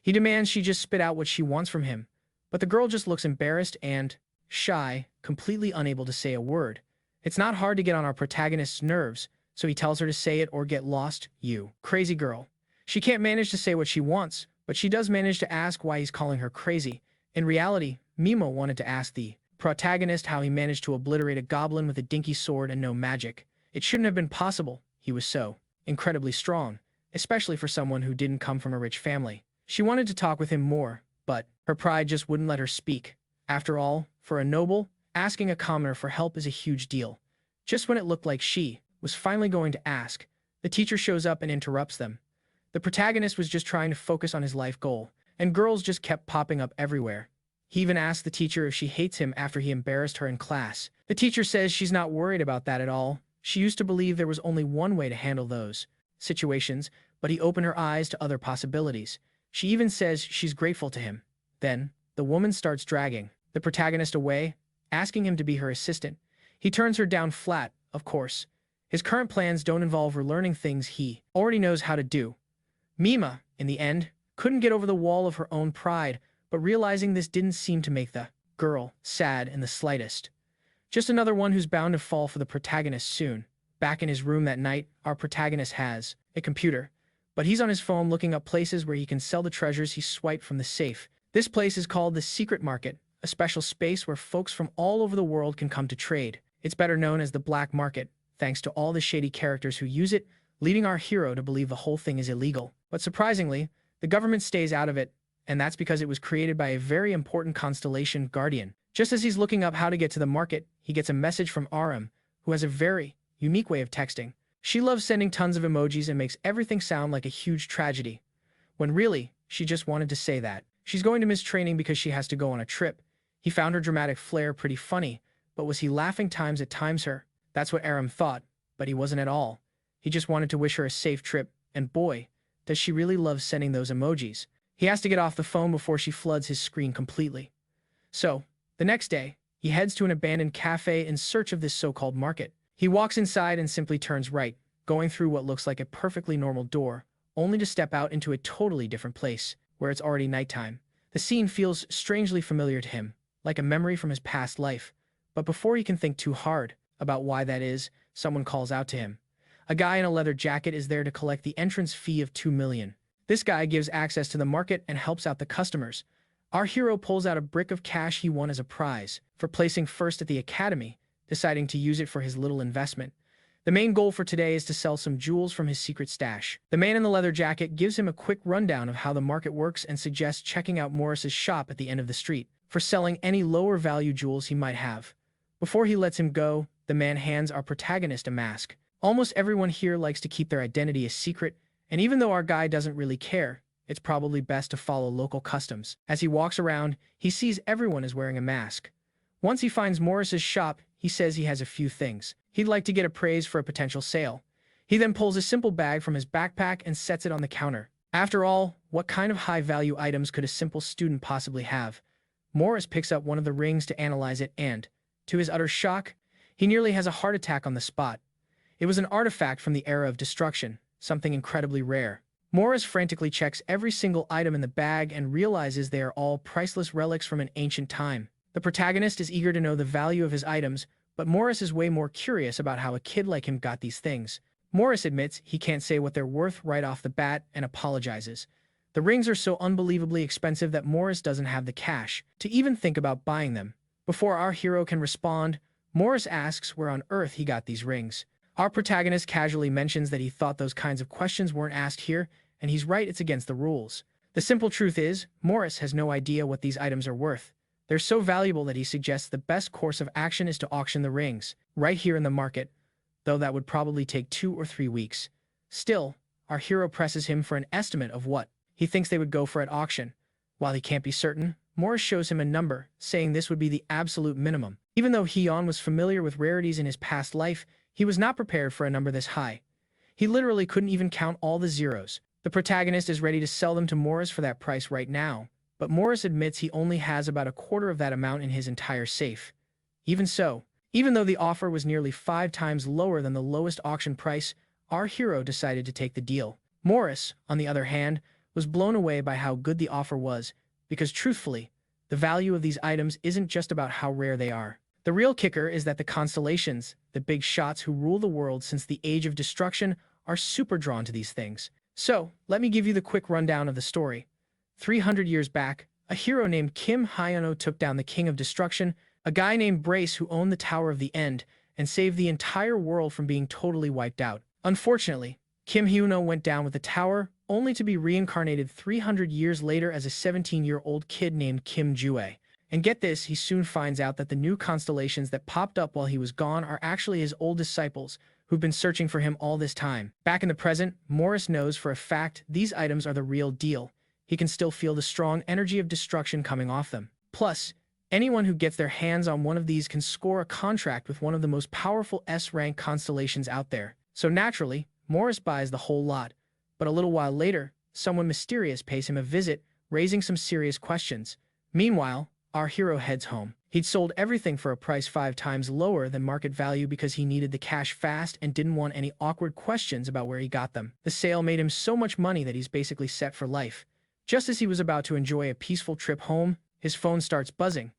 He demands she just spit out what she wants from him, but the girl just looks embarrassed and shy, completely unable to say a word. It's not hard to get on our protagonist's nerves, so he tells her to say it or get lost, you crazy girl. She can't manage to say what she wants, but she does manage to ask why he's calling her crazy. In reality, Mima wanted to ask the protagonist how he managed to obliterate a goblin with a dinky sword and no magic. It shouldn't have been possible, he was so incredibly strong, especially for someone who didn't come from a rich family. She wanted to talk with him more, but her pride just wouldn't let her speak. After all, for a noble, asking a commoner for help is a huge deal. Just when it looked like she was finally going to ask, the teacher shows up and interrupts them. The protagonist was just trying to focus on his life goal, and girls just kept popping up everywhere. He even asked the teacher if she hates him after he embarrassed her in class. The teacher says she's not worried about that at all. She used to believe there was only one way to handle those situations, but he opened her eyes to other possibilities. She even says she's grateful to him. Then, the woman starts dragging the protagonist away, asking him to be her assistant. He turns her down flat, of course. His current plans don't involve relearning things he already knows how to do. Mima, in the end, couldn't get over the wall of her own pride, but realizing this didn't seem to make the girl sad in the slightest. Just another one who's bound to fall for the protagonist soon. Back in his room that night, our protagonist has a computer, but he's on his phone looking up places where he can sell the treasures he swiped from the safe. This place is called the Secret Market, a special space where folks from all over the world can come to trade. It's better known as the Black Market, thanks to all the shady characters who use it, leading our hero to believe the whole thing is illegal. But surprisingly, the government stays out of it, and that's because it was created by a very important Constellation guardian. Just as he's looking up how to get to the market, he gets a message from Arin, who has a very unique way of texting. She loves sending tons of emojis and makes everything sound like a huge tragedy, when really, she just wanted to say that she's going to miss training because she has to go on a trip. He found her dramatic flair pretty funny, but was he laughing times at times her? That's what Arin thought, but he wasn't at all. He just wanted to wish her a safe trip, and boy, does she really love sending those emojis. He has to get off the phone before she floods his screen completely. So, the next day, he heads to an abandoned cafe in search of this so-called market. He walks inside and simply turns right, going through what looks like a perfectly normal door, only to step out into a totally different place, where it's already nighttime. The scene feels strangely familiar to him, like a memory from his past life. But before he can think too hard about why that is, someone calls out to him. A guy in a leather jacket is there to collect the entrance fee of 2 million. This guy gives access to the market and helps out the customers. Our hero pulls out a brick of cash he won as a prize for placing first at the academy, deciding to use it for his little investment. The main goal for today is to sell some jewels from his secret stash. The man in the leather jacket gives him a quick rundown of how the market works and suggests checking out Morris's shop at the end of the street for selling any lower value jewels he might have. Before he lets him go, the man hands our protagonist a mask. Almost everyone here likes to keep their identity a secret, and even though our guy doesn't really care, it's probably best to follow local customs. As he walks around, he sees everyone is wearing a mask. Once he finds Morris's shop, he says he has a few things he'd like to get appraised for a potential sale. He then pulls a simple bag from his backpack and sets it on the counter. After all, what kind of high-value items could a simple student possibly have? Morris picks up one of the rings to analyze it and, to his utter shock, he nearly has a heart attack on the spot. It was an artifact from the era of destruction, something incredibly rare. Morris frantically checks every single item in the bag and realizes they are all priceless relics from an ancient time. The protagonist is eager to know the value of his items, but Morris is way more curious about how a kid like him got these things. Morris admits he can't say what they're worth right off the bat and apologizes. The rings are so unbelievably expensive that Morris doesn't have the cash to even think about buying them. Before our hero can respond, Morris asks where on earth he got these rings. Our protagonist casually mentions that he thought those kinds of questions weren't asked here, and he's right, it's against the rules. The simple truth is, Morris has no idea what these items are worth. They're so valuable that he suggests the best course of action is to auction the rings, right here in the market, though that would probably take 2 or 3 weeks. Still, our hero presses him for an estimate of what he thinks they would go for at auction. While he can't be certain, Morris shows him a number, saying this would be the absolute minimum. Even though Hon was familiar with rarities in his past life, he was not prepared for a number this high. He literally couldn't even count all the zeros. The protagonist is ready to sell them to Morris for that price right now, but Morris admits he only has about a quarter of that amount in his entire safe. Even so, even though the offer was nearly 5 times lower than the lowest auction price, our hero decided to take the deal. Morris, on the other hand, was blown away by how good the offer was, because truthfully, the value of these items isn't just about how rare they are. The real kicker is that the Constellations, the big shots who rule the world since the Age of Destruction, are super drawn to these things. So, let me give you the quick rundown of the story. 300 years back, a hero named Hon O took down the King of Destruction, a guy named Brace who owned the Tower of the End, and saved the entire world from being totally wiped out. Unfortunately, Hon O went down with the tower, only to be reincarnated 300 years later as a 17-year-old kid named Kim Jue. And get this, he soon finds out that the new constellations that popped up while he was gone are actually his old disciples, who've been searching for him all this time. Back in the present, Morris knows for a fact these items are the real deal. He can still feel the strong energy of destruction coming off them. Plus, anyone who gets their hands on one of these can score a contract with one of the most powerful S-rank constellations out there. So naturally, Morris buys the whole lot. But a little while later, someone mysterious pays him a visit, raising some serious questions. Meanwhile, our hero heads home. He'd sold everything for a price 5 times lower than market value because he needed the cash fast and didn't want any awkward questions about where he got them. The sale made him so much money that he's basically set for life. Just as he was about to enjoy a peaceful trip home, his phone starts buzzing.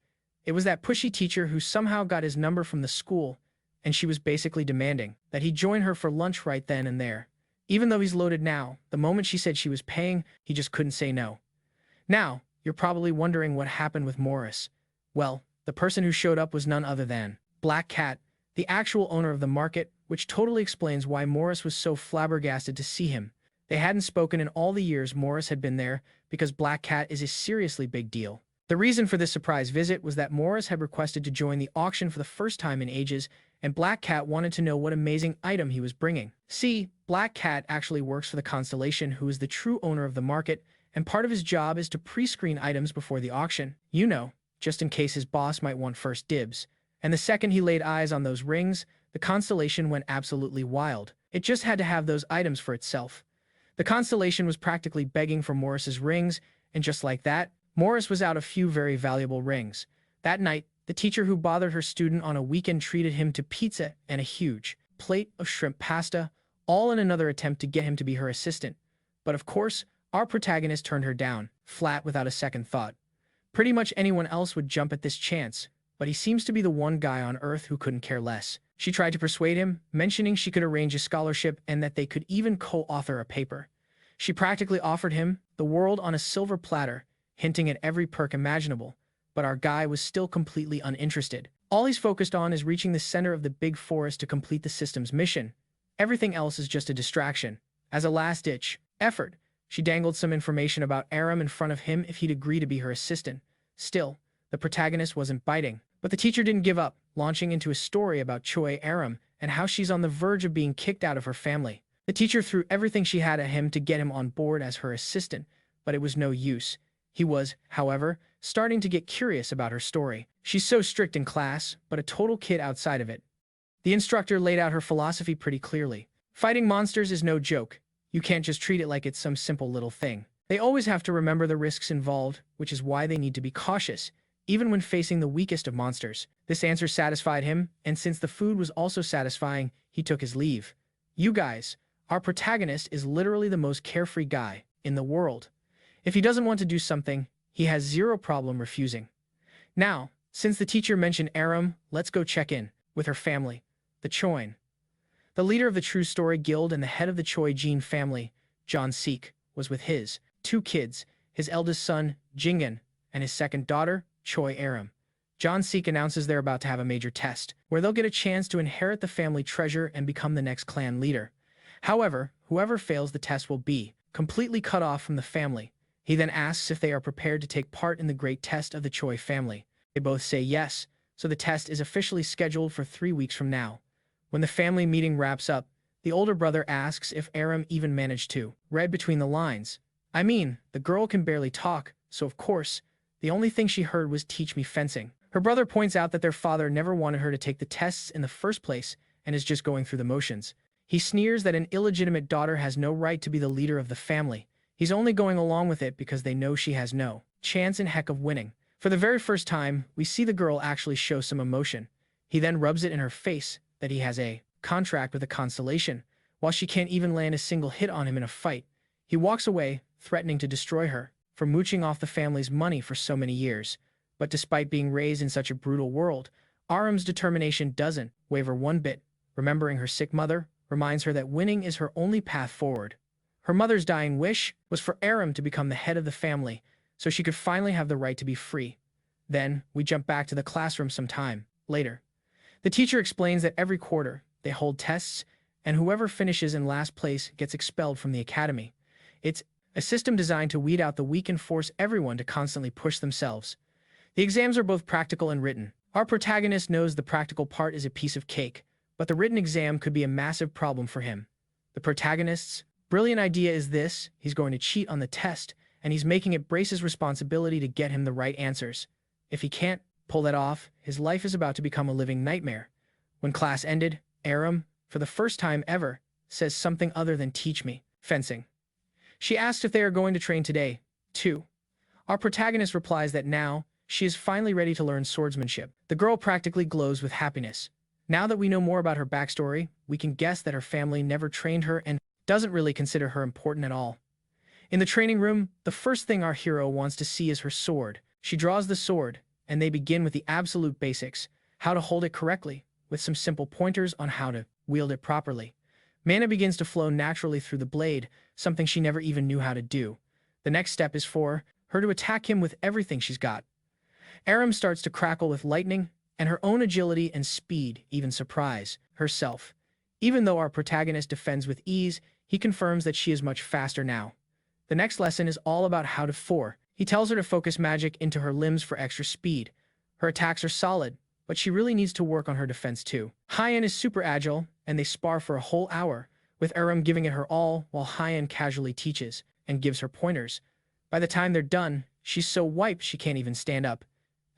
It was that pushy teacher who somehow got his number from the school, and she was basically demanding that he join her for lunch right then and there. Even though he's loaded now, the moment she said she was paying, he just couldn't say no. Now, you're probably wondering what happened with Morris. Well, the person who showed up was none other than Black Cat, the actual owner of the market, which totally explains why Morris was so flabbergasted to see him. They hadn't spoken in all the years Morris had been there because Black Cat is a seriously big deal. The reason for this surprise visit was that Morris had requested to join the auction for the first time in ages, and Black Cat wanted to know what amazing item he was bringing. See, Black Cat actually works for the Constellation, who is the true owner of the market, and part of his job is to pre-screen items before the auction. You know, just in case his boss might want first dibs. And the second he laid eyes on those rings, the Constellation went absolutely wild. It just had to have those items for itself. The Constellation was practically begging for Morris's rings, and just like that, Morris was out a few very valuable rings. That night, the teacher who bothered her student on a weekend treated him to pizza and a huge plate of shrimp pasta, all in another attempt to get him to be her assistant. But of course, our protagonist turned her down, flat without a second thought. Pretty much anyone else would jump at this chance, but he seems to be the one guy on Earth who couldn't care less. She tried to persuade him, mentioning she could arrange a scholarship and that they could even co-author a paper. She practically offered him the world on a silver platter, hinting at every perk imaginable, but our guy was still completely uninterested. All he's focused on is reaching the center of the big forest to complete the system's mission. Everything else is just a distraction. As a last-ditch effort, she dangled some information about Aram in front of him if he'd agree to be her assistant. Still, the protagonist wasn't biting. But the teacher didn't give up, launching into a story about Choy Arin and how she's on the verge of being kicked out of her family. The teacher threw everything she had at him to get him on board as her assistant, but it was no use. He was, however, starting to get curious about her story. She's so strict in class, but a total kid outside of it. The instructor laid out her philosophy pretty clearly. Fighting monsters is no joke. You can't just treat it like it's some simple little thing. They always have to remember the risks involved, which is why they need to be cautious, even when facing the weakest of monsters. This answer satisfied him, and since the food was also satisfying, he took his leave. You guys, our protagonist is literally the most carefree guy in the world. If he doesn't want to do something, he has zero problem refusing. Now, since the teacher mentioned Aram, let's go check in with her family, the Choy. The leader of the True Story Guild and the head of the Choy Jean family, John Seek, was with his 2 kids, his eldest son, Jingen, and his second daughter, Choy Arin. John Seek announces they're about to have a major test, where they'll get a chance to inherit the family treasure and become the next clan leader. However, whoever fails the test will be completely cut off from the family. He then asks if they are prepared to take part in the great test of the Choy family. They both say yes, so the test is officially scheduled for 3 weeks from now. When the family meeting wraps up, the older brother asks if Aram even managed to read between the lines. I mean, the girl can barely talk, so of course, the only thing she heard was "teach me fencing." Her brother points out that their father never wanted her to take the tests in the first place and is just going through the motions. He sneers that an illegitimate daughter has no right to be the leader of the family. He's only going along with it because they know she has no chance in heck of winning. For the very first time, we see the girl actually show some emotion. He then rubs it in her face that he has a contract with the Constellation, while she can't even land a single hit on him in a fight. He walks away, threatening to destroy her for mooching off the family's money for so many years. But despite being raised in such a brutal world, Aram's determination doesn't waver one bit. Remembering her sick mother reminds her that winning is her only path forward. Her mother's dying wish was for Aram to become the head of the family, so she could finally have the right to be free. Then, we jump back to the classroom some time later. The teacher explains that every quarter, they hold tests, and whoever finishes in last place gets expelled from the academy. It's a system designed to weed out the weak and force everyone to constantly push themselves. The exams are both practical and written. Our protagonist knows the practical part is a piece of cake, but the written exam could be a massive problem for him. The protagonist's brilliant idea is this: he's going to cheat on the test, and he's making it Brace's responsibility to get him the right answers. If he can't pull that off, his life is about to become a living nightmare. When class ended, Aram, for the first time ever, says something other than "teach me fencing." She asks if they are going to train today, too. Our protagonist replies that now, she is finally ready to learn swordsmanship. The girl practically glows with happiness. Now that we know more about her backstory, we can guess that her family never trained her and doesn't really consider her important at all. In the training room, the first thing our hero wants to see is her sword. She draws the sword, and they begin with the absolute basics: how to hold it correctly, with some simple pointers on how to wield it properly. Mana begins to flow naturally through the blade, something she never even knew how to do. The next step is for her to attack him with everything she's got. Arin starts to crackle with lightning, and her own agility and speed even surprise herself. Even though our protagonist defends with ease, he confirms that she is much faster now. The next lesson is all about how to for. He tells her to focus magic into her limbs for extra speed. Her attacks are solid, but she really needs to work on her defense too. Hyen is super agile, and they spar for a whole hour, with Arin giving it her all while Hyen casually teaches and gives her pointers. By the time they're done, she's so wiped she can't even stand up.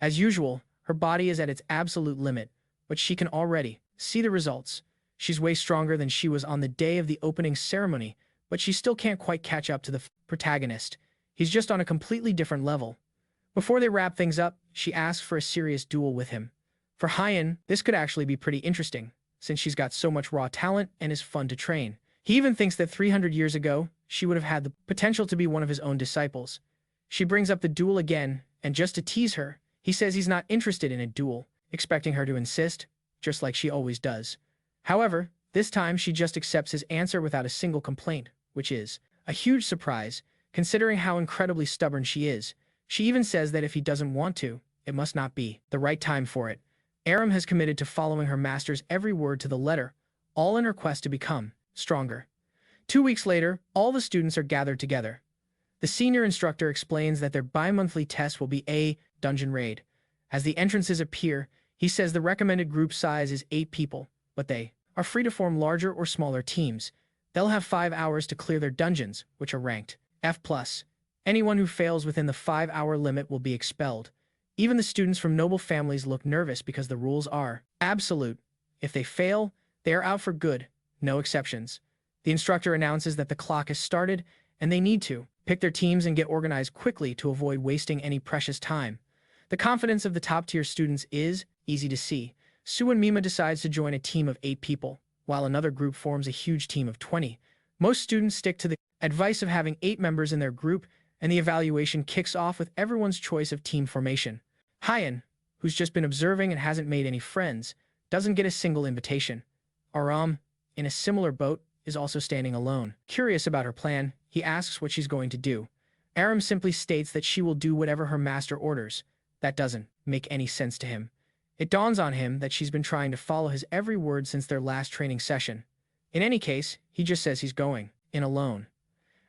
As usual, her body is at its absolute limit, but she can already see the results. She's way stronger than she was on the day of the opening ceremony, but she still can't quite catch up to the protagonist. He's just on a completely different level. Before they wrap things up, she asks for a serious duel with him. For Hyen, this could actually be pretty interesting, since she's got so much raw talent and is fun to train. He even thinks that 300 years ago, she would have had the potential to be one of his own disciples. She brings up the duel again, and just to tease her, he says he's not interested in a duel, expecting her to insist, just like she always does. However, this time she just accepts his answer without a single complaint, which is a huge surprise, considering how incredibly stubborn she is. She even says that if he doesn't want to, it must not be the right time for it. Arin has committed to following her master's every word to the letter, all in her quest to become stronger. 2 weeks later, all the students are gathered together. The senior instructor explains that their bi-monthly test will be a dungeon raid. As the entrances appear, he says the recommended group size is 8 people, but they are free to form larger or smaller teams. They'll have 5 hours to clear their dungeons, which are ranked F+. Anyone who fails within the 5-hour limit will be expelled. Even the students from noble families look nervous because the rules are absolute. If they fail, they are out for good, no exceptions. The instructor announces that the clock has started, and they need to pick their teams and get organized quickly to avoid wasting any precious time. The confidence of the top-tier students is easy to see. Su and Mima decides to join a team of 8 people, while another group forms a huge team of 20. Most students stick to the advice of having 8 members in their group, and the evaluation kicks off with everyone's choice of team formation. Hyen, who's just been observing and hasn't made any friends, doesn't get a single invitation. Aram, in a similar boat, is also standing alone. Curious about her plan, he asks what she's going to do. Aram simply states that she will do whatever her master orders. That doesn't make any sense to him. It dawns on him that she's been trying to follow his every word since their last training session. In any case, he just says he's going in alone.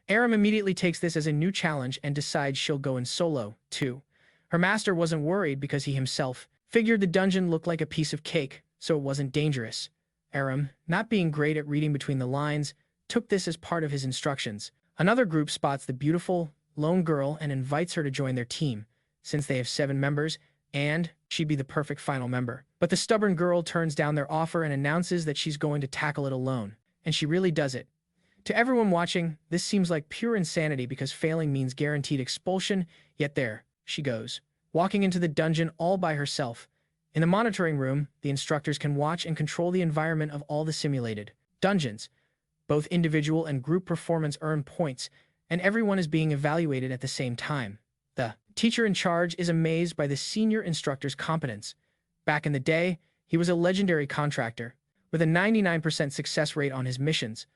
Aram immediately takes this as a new challenge and decides she'll go in solo, too. Her master wasn't worried because he himself figured the dungeon looked like a piece of cake, so it wasn't dangerous. Aram, not being great at reading between the lines, took this as part of his instructions. Another group spots the beautiful, lone girl and invites her to join their team, since they have 7 members, and she'd be the perfect final member. But the stubborn girl turns down their offer and announces that she's going to tackle it alone, and she really does it. To everyone watching, this seems like pure insanity because failing means guaranteed expulsion, yet there she goes, walking into the dungeon all by herself. In the monitoring room, the instructors can watch and control the environment of all the simulated dungeons. Both individual and group performance earn points, and everyone is being evaluated at the same time. The teacher in charge is amazed by the senior instructor's competence. Back in the day, he was a legendary contractor, with a 99% success rate on his missions.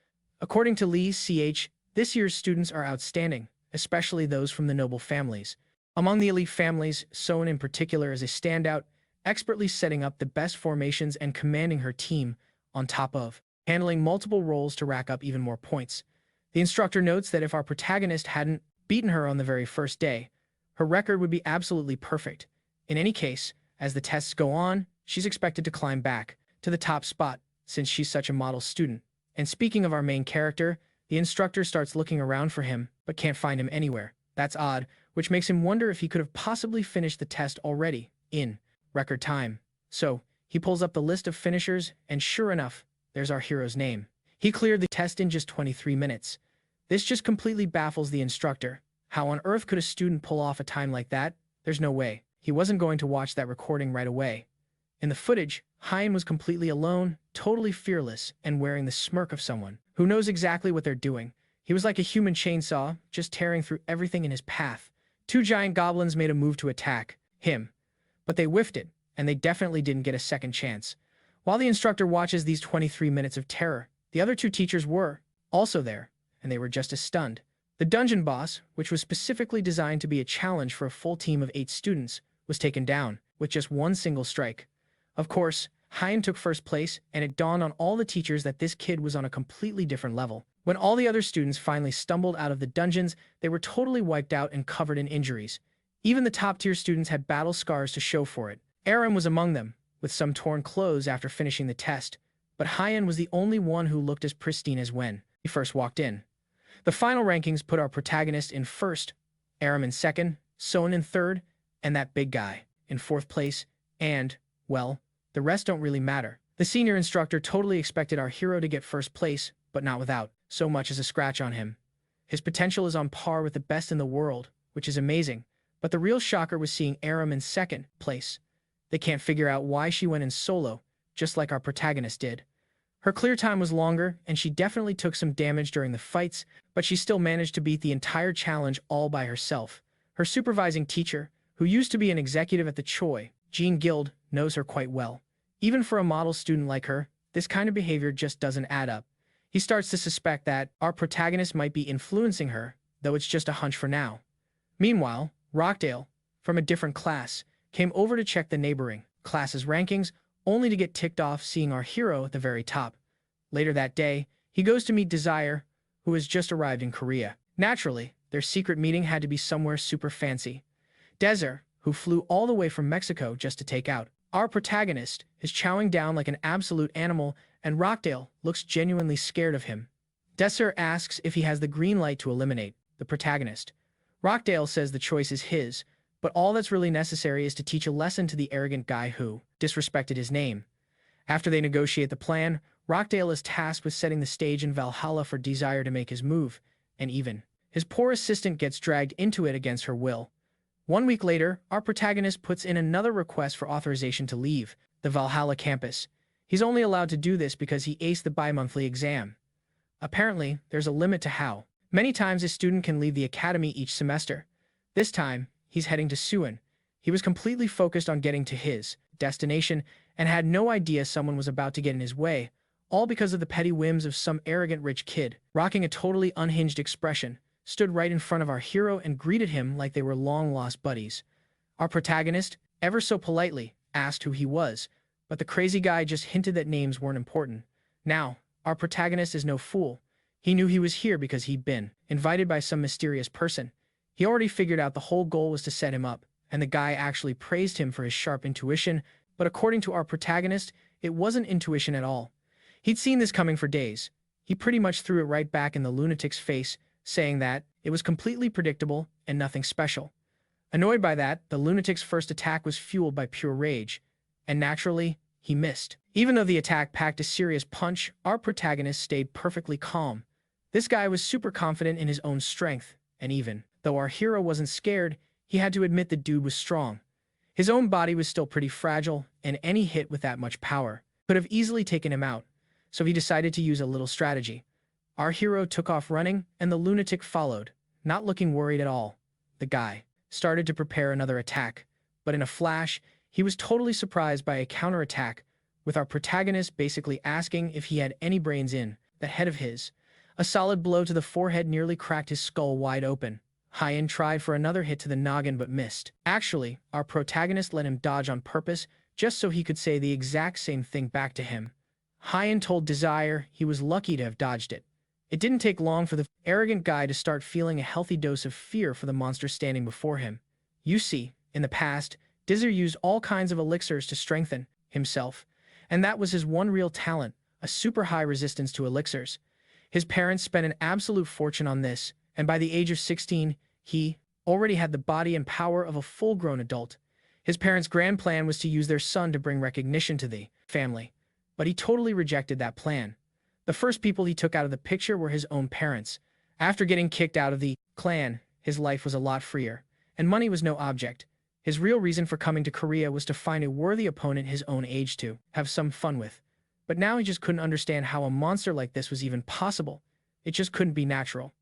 According to Lee CH, this year's students are outstanding, especially those from the noble families. Among the elite families, Sohn in particular is a standout, expertly setting up the best formations and commanding her team, on top of handling multiple roles to rack up even more points. The instructor notes that if our protagonist hadn't beaten her on the very first day, her record would be absolutely perfect. In any case, as the tests go on, she's expected to climb back to the top spot, since she's such a model student. And speaking of our main character, the instructor starts looking around for him, but can't find him anywhere. That's odd, which makes him wonder if he could have possibly finished the test already, in record time. So, he pulls up the list of finishers, and sure enough, there's our hero's name. He cleared the test in just 23 minutes. This just completely baffles the instructor. How on earth could a student pull off a time like that? There's no way. He wasn't going to watch that recording right away. In the footage, Hyen was completely alone, totally fearless, and wearing the smirk of someone who knows exactly what they're doing. He was like a human chainsaw, just tearing through everything in his path. 2 giant goblins made a move to attack him, but they whiffed it, and they definitely didn't get a second chance. While the instructor watches these 23 minutes of terror, The other two teachers were also there, and they were just as stunned. The dungeon boss, which was specifically designed to be a challenge for a full team of 8 students, was taken down with just one single strike. Of course, Hyen took first place, and it dawned on all the teachers that this kid was on a completely different level. When all the other students finally stumbled out of the dungeons, they were totally wiped out and covered in injuries. Even the top-tier students had battle scars to show for it. Arin was among them, with some torn clothes after finishing the test, but Hyen was the only one who looked as pristine as when he first walked in. The final rankings put our protagonist in first, Arin in second, Son in third, and that big guy in fourth place, and, well, the rest don't really matter. The senior instructor totally expected our hero to get first place, but not without so much as a scratch on him. His potential is on par with the best in the world, which is amazing, but the real shocker was seeing Arin in second place. They can't figure out why she went in solo, just like our protagonist did. Her clear time was longer, and she definitely took some damage during the fights, but she still managed to beat the entire challenge all by herself. Her supervising teacher, who used to be an executive at the Choy Arin Guild, knows her quite well. Even for a model student like her, this kind of behavior just doesn't add up. He starts to suspect that our protagonist might be influencing her, though it's just a hunch for now. Meanwhile, Rockdale, from a different class, came over to check the neighboring class's rankings, only to get ticked off seeing our hero at the very top. Later that day, he goes to meet Desire, who has just arrived in Korea. Naturally, their secret meeting had to be somewhere super fancy. Desire, who flew all the way from Mexico just to take out our protagonist, is chowing down like an absolute animal, and Rockdale looks genuinely scared of him. Desire asks if he has the green light to eliminate the protagonist. Rockdale says the choice is his, but all that's really necessary is to teach a lesson to the arrogant guy who disrespected his name. After they negotiate the plan, Rockdale is tasked with setting the stage in Valhalla for Desire to make his move, and even his poor assistant gets dragged into it against her will. 1 week later, our protagonist puts in another request for authorization to leave the Valhalla campus. He's only allowed to do this because he aced the bi-monthly exam. Apparently, there's a limit to how many times a student can leave the academy each semester. This time, he's heading to Suwon. He was completely focused on getting to his destination and had no idea someone was about to get in his way, all because of the petty whims of some arrogant rich kid, rocking a totally unhinged expression, stood right in front of our hero and greeted him like they were long-lost buddies. Our protagonist, ever so politely, asked who he was, but the crazy guy just hinted that names weren't important. Now, our protagonist is no fool. He knew he was here because he'd been invited by some mysterious person. He already figured out the whole goal was to set him up, and the guy actually praised him for his sharp intuition, but according to our protagonist, it wasn't intuition at all. He'd seen this coming for days. He pretty much threw it right back in the lunatic's face, saying that it was completely predictable and nothing special. Annoyed by that, the lunatic's first attack was fueled by pure rage, and naturally, he missed. Even though the attack packed a serious punch, our protagonist stayed perfectly calm. This guy was super confident in his own strength, and even though our hero wasn't scared, he had to admit the dude was strong. His own body was still pretty fragile, and any hit with that much power could have easily taken him out, so he decided to use a little strategy. Our hero took off running, and the lunatic followed, not looking worried at all. The guy started to prepare another attack, but in a flash, he was totally surprised by a counterattack, with our protagonist basically asking if he had any brains in that head of his. A solid blow to the forehead nearly cracked his skull wide open. Hyen tried for another hit to the noggin but missed. Actually, our protagonist let him dodge on purpose, just so he could say the exact same thing back to him. Hyen told Desire he was lucky to have dodged it. It didn't take long for the arrogant guy to start feeling a healthy dose of fear for the monster standing before him. You see, in the past, Desire used all kinds of elixirs to strengthen himself, and that was his one real talent, a super high resistance to elixirs. His parents spent an absolute fortune on this, and by the age of 16, he already had the body and power of a full-grown adult. His parents' grand plan was to use their son to bring recognition to the family, but he totally rejected that plan. The first people he took out of the picture were his own parents. After getting kicked out of the clan, his life was a lot freer, and money was no object. His real reason for coming to Korea was to find a worthy opponent his own age to have some fun with. But now he just couldn't understand how a monster like this was even possible. It just couldn't be natural.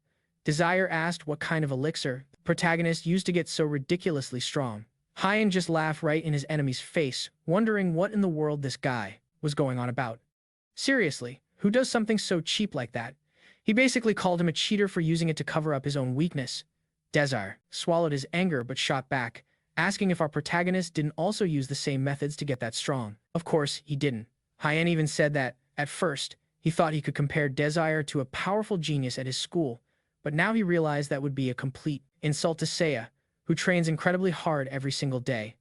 Desire asked what kind of elixir the protagonist used to get so ridiculously strong. Hyen just laughed right in his enemy's face, wondering what in the world this guy was going on about. Seriously, who does something so cheap like that? He basically called him a cheater for using it to cover up his own weakness. Desire swallowed his anger but shot back, asking if our protagonist didn't also use the same methods to get that strong. Of course, he didn't. Hien even said that, at first, he thought he could compare Desire to a powerful genius at his school, but now he realized that would be a complete insult to Seiya, who trains incredibly hard every single day.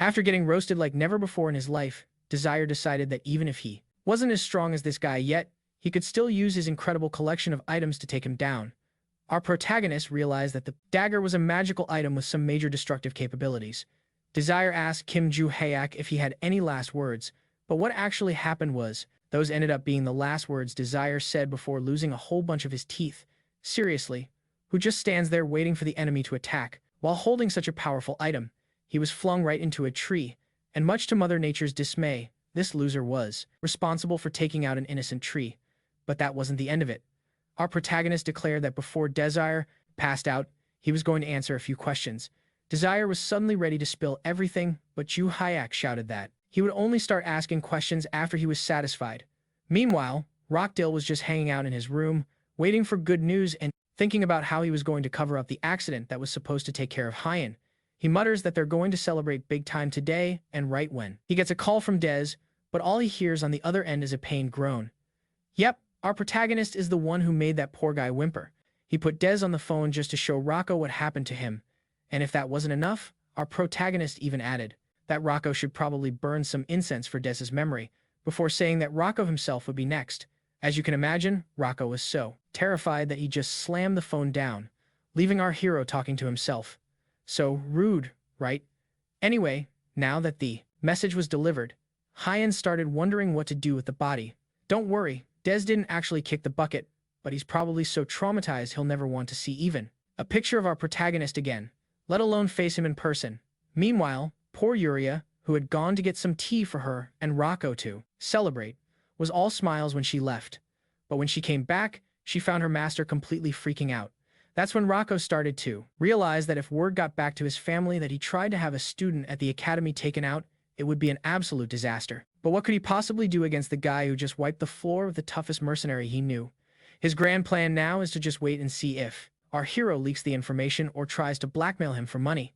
After getting roasted like never before in his life, Desire decided that even if he wasn't as strong as this guy yet, he could still use his incredible collection of items to take him down. Our protagonist realized that the dagger was a magical item with some major destructive capabilities. Desire asked Kim Joo-haek if he had any last words, but what actually happened was, those ended up being the last words Desire said before losing a whole bunch of his teeth. Seriously, who just stands there waiting for the enemy to attack, while holding such a powerful item? He was flung right into a tree, and much to Mother Nature's dismay, this loser was responsible for taking out an innocent tree. But that wasn't the end of it. Our protagonist declared that before Desire passed out, he was going to answer a few questions. Desire was suddenly ready to spill everything, but Joo-haek shouted that he would only start asking questions after he was satisfied. Meanwhile, Rockdale was just hanging out in his room, waiting for good news and thinking about how he was going to cover up the accident that was supposed to take care of Hien. He mutters that they're going to celebrate big time today, and right when he gets a call from Des, but all he hears on the other end is a pained groan. Yep, our protagonist is the one who made that poor guy whimper. He put Des on the phone just to show Rocco what happened to him. And if that wasn't enough, our protagonist even added that Rocco should probably burn some incense for Des's memory, before saying that Rocco himself would be next. As you can imagine, Rocco was so terrified that he just slammed the phone down, leaving our hero talking to himself. So rude, right? Anyway, now that the message was delivered, Hien started wondering what to do with the body. Don't worry, Des didn't actually kick the bucket, but he's probably so traumatized he'll never want to see even a picture of our protagonist again, let alone face him in person. Meanwhile, poor Yuria, who had gone to get some tea for her and Rocco to celebrate, was all smiles when she left. But when she came back, she found her master completely freaking out. That's when Rocco started to realize that if word got back to his family that he tried to have a student at the academy taken out, it would be an absolute disaster. But what could he possibly do against the guy who just wiped the floor with the toughest mercenary he knew? His grand plan now is to just wait and see if our hero leaks the information or tries to blackmail him for money.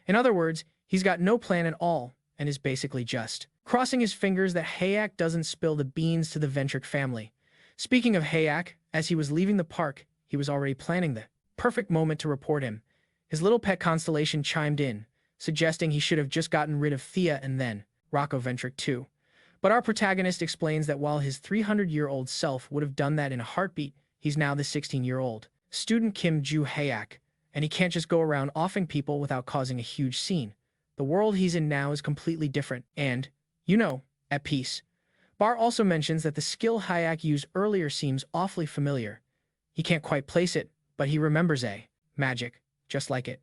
In other words, he's got no plan at all and is basically just crossing his fingers that Hayak doesn't spill the beans to the Ventric family. Speaking of Hayak, as he was leaving the park, he was already planning the perfect moment to report him. His little pet Constellation chimed in, suggesting he should have just gotten rid of Thea and then Rocco Ventric too. But our protagonist explains that while his 300-year-old self would have done that in a heartbeat, he's now the 16-year-old student Kim Joo-haek, and he can't just go around offing people without causing a huge scene. The world he's in now is completely different and, at peace. Bar also mentions that the skill Hayak used earlier seems awfully familiar. He can't quite place it, but he remembers magic, just like it.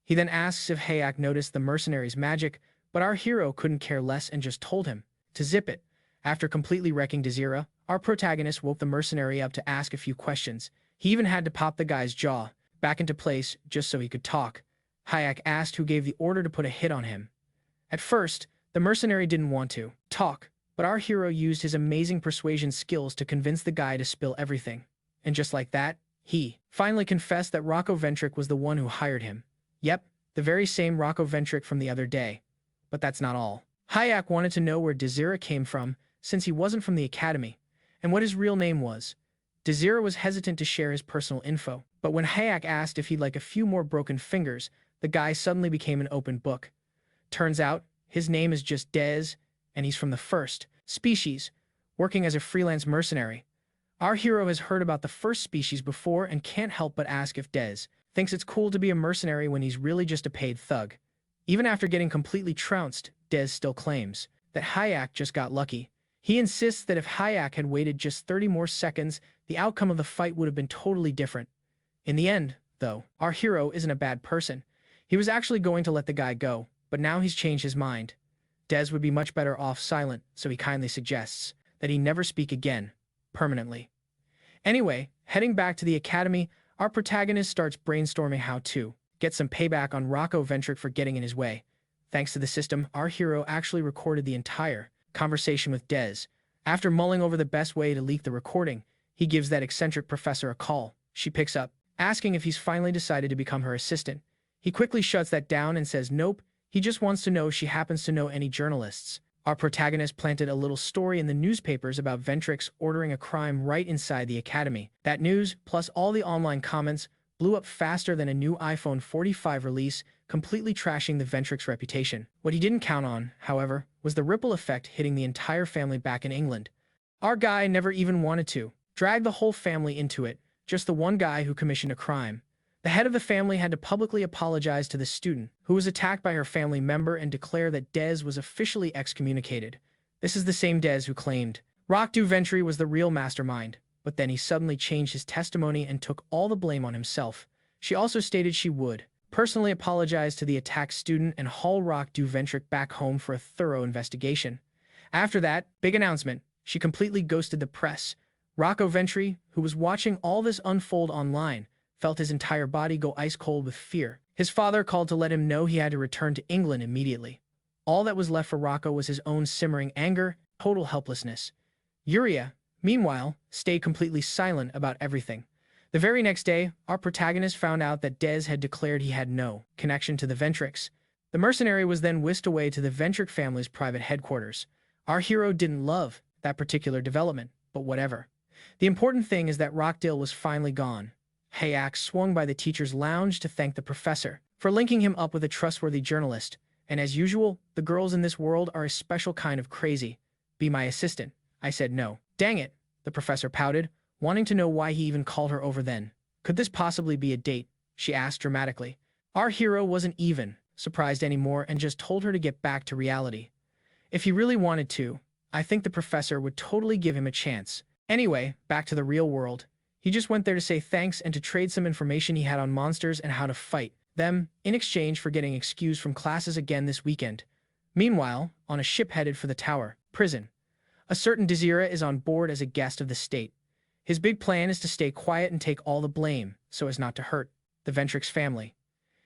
He then asks if Hayak noticed the mercenary's magic, but our hero couldn't care less and just told him to zip it. After completely wrecking Desira, our protagonist woke the mercenary up to ask a few questions. He even had to pop the guy's jaw back into place just so he could talk. Hayak asked who gave the order to put a hit on him. At first, the mercenary didn't want to talk, but our hero used his amazing persuasion skills to convince the guy to spill everything. And just like that, he finally confessed that Rocco Ventric was the one who hired him. Yep, the very same Rocco Ventric from the other day. But that's not all. Hayak wanted to know where Desira came from, since he wasn't from the academy, and what his real name was. Desira was hesitant to share his personal info, but when Hayak asked if he'd like a few more broken fingers, the guy suddenly became an open book. Turns out, his name is just Des, and he's from the first species, working as a freelance mercenary. Our hero has heard about the first species before and can't help but ask if Des thinks it's cool to be a mercenary when he's really just a paid thug. Even after getting completely trounced, Des still claims that Hayak just got lucky. He insists that if Hayak had waited just 30 more seconds, the outcome of the fight would have been totally different. In the end, though, our hero isn't a bad person. He was actually going to let the guy go, but now he's changed his mind. Des would be much better off silent, so he kindly suggests that he never speak again, permanently. Anyway, heading back to the academy, our protagonist starts brainstorming how to get some payback on Rocco Ventric for getting in his way. Thanks to the system, our hero actually recorded the entire conversation with Des. After mulling over the best way to leak the recording, he gives that eccentric professor a call. She picks up, asking if he's finally decided to become her assistant. He quickly shuts that down and says nope, he just wants to know if she happens to know any journalists. Our protagonist planted a little story in the newspapers about Ventrix ordering a crime right inside the academy. That news, plus all the online comments, blew up faster than a new iPhone 45 release, completely trashing the Ventrix reputation. What he didn't count on, however, was the ripple effect hitting the entire family back in England. Our guy never even wanted to drag the whole family into it, just the one guy who commissioned a crime. The head of the family had to publicly apologize to the student, who was attacked by her family member, and declare that Dez was officially excommunicated. This is the same Dez who claimed Rock Du Ventry was the real mastermind, but then he suddenly changed his testimony and took all the blame on himself. She also stated she would personally apologize to the attacked student and haul Rock Du Ventry back home for a thorough investigation. After that big announcement, she completely ghosted the press. Rocco Ventry, who was watching all this unfold online, felt his entire body go ice cold with fear. His father called to let him know he had to return to England immediately. All that was left for Rocco was his own simmering anger, total helplessness. Yuria, meanwhile, stayed completely silent about everything. The very next day, our protagonist found out that Dez had declared he had no connection to the Ventrix. The mercenary was then whisked away to the Ventrix family's private headquarters. Our hero didn't love that particular development, but whatever. The important thing is that Rockdale was finally gone. Hayak swung by the teacher's lounge to thank the professor for linking him up with a trustworthy journalist, and as usual, the girls in this world are a special kind of crazy. Be my assistant. I said no. Dang it, the professor pouted, wanting to know why he even called her over then. Could this possibly be a date? She asked dramatically. Our hero wasn't even surprised anymore and just told her to get back to reality. If he really wanted to, I think the professor would totally give him a chance. Anyway, back to the real world. He just went there to say thanks and to trade some information he had on monsters and how to fight them, in exchange for getting excused from classes again this weekend. Meanwhile, on a ship headed for the Tower prison, a certain Desira is on board as a guest of the state. His big plan is to stay quiet and take all the blame, so as not to hurt the Ventrix family.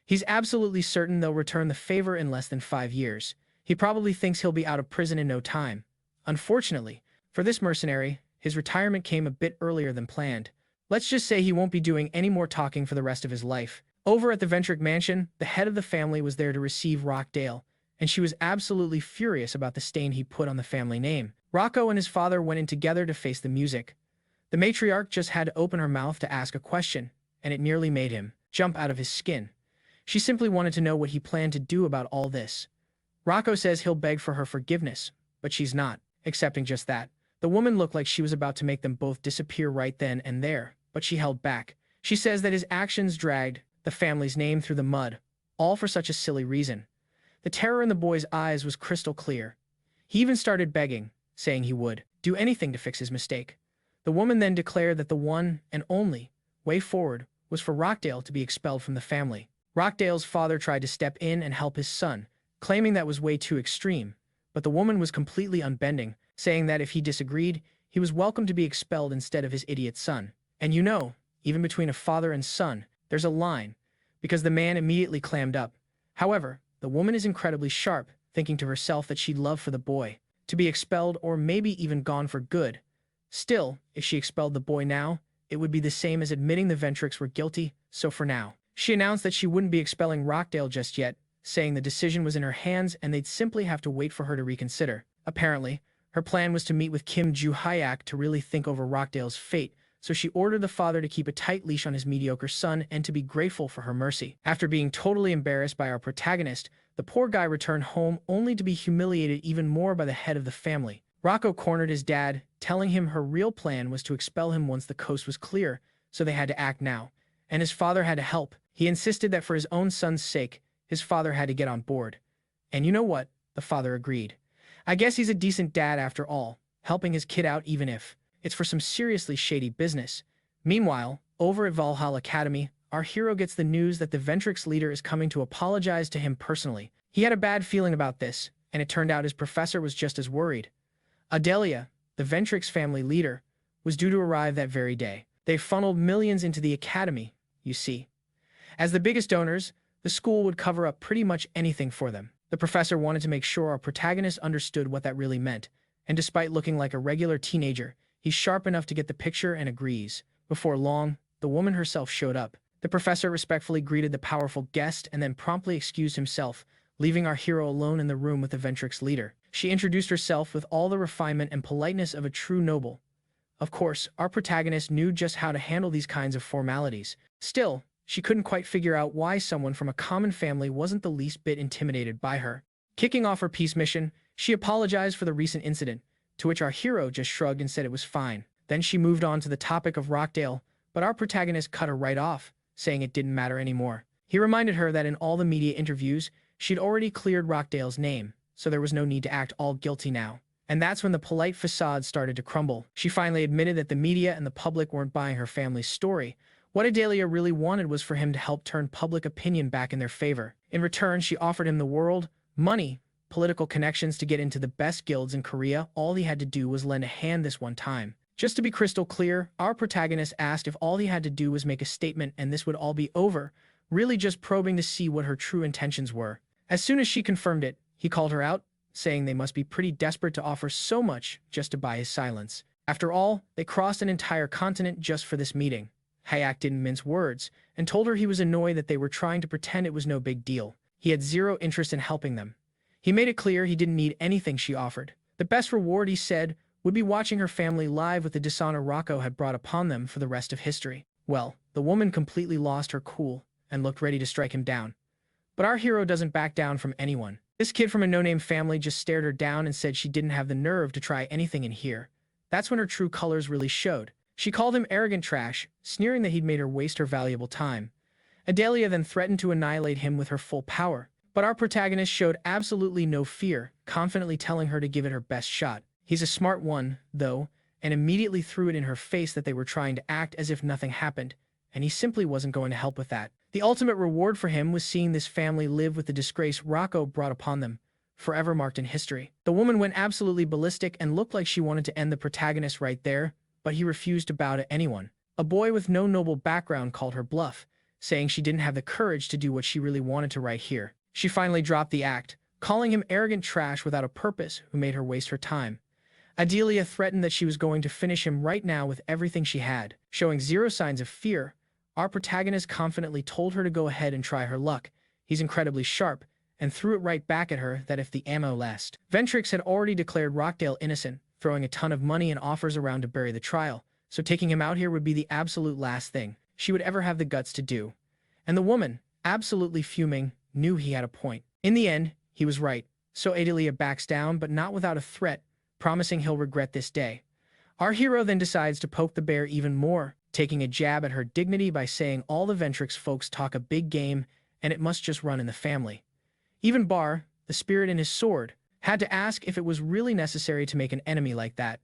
He's absolutely certain they'll return the favor in less than 5 years. He probably thinks he'll be out of prison in no time. Unfortunately, for this mercenary, his retirement came a bit earlier than planned. Let's just say he won't be doing any more talking for the rest of his life. Over at the Ventrix mansion, the head of the family was there to receive Rockdale, and she was absolutely furious about the stain he put on the family name. Rocco and his father went in together to face the music. The matriarch just had to open her mouth to ask a question, and it nearly made him jump out of his skin. She simply wanted to know what he planned to do about all this. Rocco says he'll beg for her forgiveness, but she's not accepting just that. The woman looked like she was about to make them both disappear right then and there, but she held back. She says that his actions dragged the family's name through the mud, all for such a silly reason. The terror in the boy's eyes was crystal clear. He even started begging, saying he would do anything to fix his mistake. The woman then declared that the one and only way forward was for Rockdale to be expelled from the family. Rockdale's father tried to step in and help his son, claiming that was way too extreme, but the woman was completely unbending, saying that if he disagreed, he was welcome to be expelled instead of his idiot son. And you know, even between a father and son, there's a line, because the man immediately clammed up. However, the woman is incredibly sharp, thinking to herself that she'd love for the boy to be expelled or maybe even gone for good. Still, if she expelled the boy now, it would be the same as admitting the Ventrix were guilty, so for now, she announced that she wouldn't be expelling Rockdale just yet, saying the decision was in her hands and they'd simply have to wait for her to reconsider. Apparently, her plan was to meet with Kim Ju-hyak to really think over Rockdale's fate, so she ordered the father to keep a tight leash on his mediocre son and to be grateful for her mercy. After being totally embarrassed by our protagonist, the poor guy returned home only to be humiliated even more by the head of the family. Rocco cornered his dad, telling him her real plan was to expel him once the coast was clear, so they had to act now. And his father had to help. He insisted that for his own son's sake, his father had to get on board. And you know what? The father agreed. I guess he's a decent dad after all, helping his kid out even if it's for some seriously shady business. Meanwhile, over at Valhalla Academy, our hero gets the news that the Ventrix leader is coming to apologize to him personally. He had a bad feeling about this, and it turned out his professor was just as worried. Adelia, the Ventrix family leader, was due to arrive that very day. They funneled millions into the academy, you see. As the biggest donors, the school would cover up pretty much anything for them. The professor wanted to make sure our protagonist understood what that really meant, and despite looking like a regular teenager, he's sharp enough to get the picture and agrees. Before long, the woman herself showed up. The professor respectfully greeted the powerful guest and then promptly excused himself, leaving our hero alone in the room with the Ventrix leader. She introduced herself with all the refinement and politeness of a true noble. Of course, our protagonist knew just how to handle these kinds of formalities. Still, she couldn't quite figure out why someone from a common family wasn't the least bit intimidated by her. Kicking off her peace mission, she apologized for the recent incident, to which our hero just shrugged and said it was fine. Then she moved on to the topic of Rockdale, but our protagonist cut her right off, saying it didn't matter anymore. He reminded her that in all the media interviews, she'd already cleared Rockdale's name, so there was no need to act all guilty now. And that's when the polite facade started to crumble. She finally admitted that the media and the public weren't buying her family's story. What Adelia really wanted was for him to help turn public opinion back in their favor. In return, she offered him the world, money, political connections to get into the best guilds in Korea. All he had to do was lend a hand this one time. Just to be crystal clear, our protagonist asked if all he had to do was make a statement and this would all be over, really just probing to see what her true intentions were. As soon as she confirmed it, he called her out, saying they must be pretty desperate to offer so much just to buy his silence. After all, they crossed an entire continent just for this meeting. Hayak didn't mince words, and told her he was annoyed that they were trying to pretend it was no big deal. He had zero interest in helping them. He made it clear he didn't need anything she offered. The best reward, he said, would be watching her family live with the dishonor Rocco had brought upon them for the rest of history. Well, the woman completely lost her cool and looked ready to strike him down. But our hero doesn't back down from anyone. This kid from a no-name family just stared her down and said she didn't have the nerve to try anything in here. That's when her true colors really showed. She called him arrogant trash, sneering that he'd made her waste her valuable time. Adelia then threatened to annihilate him with her full power. But our protagonist showed absolutely no fear, confidently telling her to give it her best shot. He's a smart one, though, and immediately threw it in her face that they were trying to act as if nothing happened, and he simply wasn't going to help with that. The ultimate reward for him was seeing this family live with the disgrace Rocco brought upon them, forever marked in history. The woman went absolutely ballistic and looked like she wanted to end the protagonist right there, but he refused to bow to anyone. A boy with no noble background called her bluff, saying she didn't have the courage to do what she really wanted to right here. She finally dropped the act, calling him arrogant trash without a purpose who made her waste her time. Adelia threatened that she was going to finish him right now with everything she had. Showing zero signs of fear, our protagonist confidently told her to go ahead and try her luck. He's incredibly sharp, and threw it right back at her that if the ammo lasts. Ventrix had already declared Rockdale innocent, throwing a ton of money and offers around to bury the trial, so taking him out here would be the absolute last thing she would ever have the guts to do. And the woman, absolutely fuming, knew he had a point. In the end, he was right, so Adelia backs down, but not without a threat, promising he'll regret this day. Our hero then decides to poke the bear even more, taking a jab at her dignity by saying all the Ventrix folks talk a big game and it must just run in the family. Even Bar, the spirit in his sword, had to ask if it was really necessary to make an enemy like that.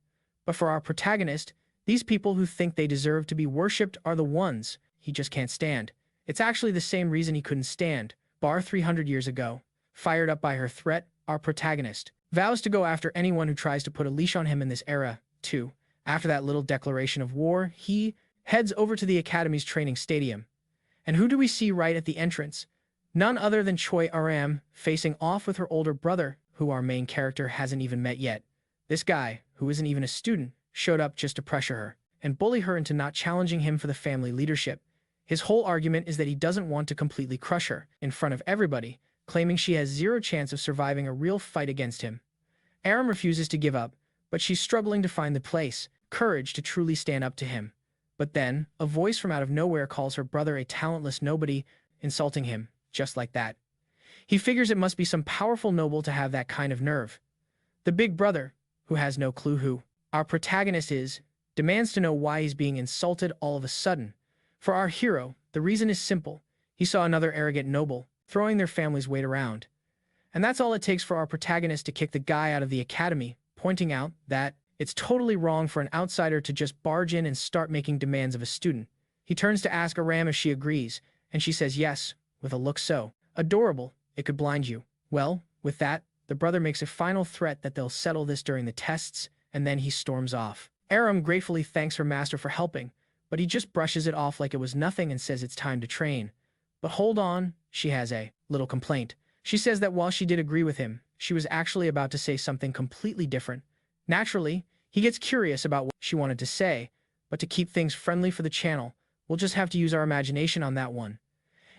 But for our protagonist, these people who think they deserve to be worshipped are the ones he just can't stand. It's actually the same reason he couldn't stand Bar 300 years ago. Fired up by her threat, our protagonist vows to go after anyone who tries to put a leash on him in this era, too. After that little declaration of war, he heads over to the Academy's training stadium. And who do we see right at the entrance? None other than Choy Arin, facing off with her older brother, who our main character hasn't even met yet. This guy, who isn't even a student, showed up just to pressure her and bully her into not challenging him for the family leadership. His whole argument is that he doesn't want to completely crush her in front of everybody, claiming she has zero chance of surviving a real fight against him. Aram refuses to give up, but she's struggling to find the courage to truly stand up to him. But then, a voice from out of nowhere calls her brother a talentless nobody, insulting him, just like that. He figures it must be some powerful noble to have that kind of nerve. The big brother, who has no clue who our protagonist is, demands to know why he's being insulted all of a sudden. For our hero, the reason is simple. He saw another arrogant noble throwing their family's weight around. And that's all it takes for our protagonist to kick the guy out of the academy, pointing out that it's totally wrong for an outsider to just barge in and start making demands of a student. He turns to ask Aram if she agrees, and she says yes, with a look so adorable, it could blind you. Well, with that, the brother makes a final threat that they'll settle this during the tests, and then he storms off. Aram gratefully thanks her master for helping, but he just brushes it off like it was nothing and says it's time to train. But hold on, she has a little complaint. She says that while she did agree with him, she was actually about to say something completely different, Naturally, he gets curious about what she wanted to say, but to keep things friendly for the channel, we'll just have to use our imagination on that one.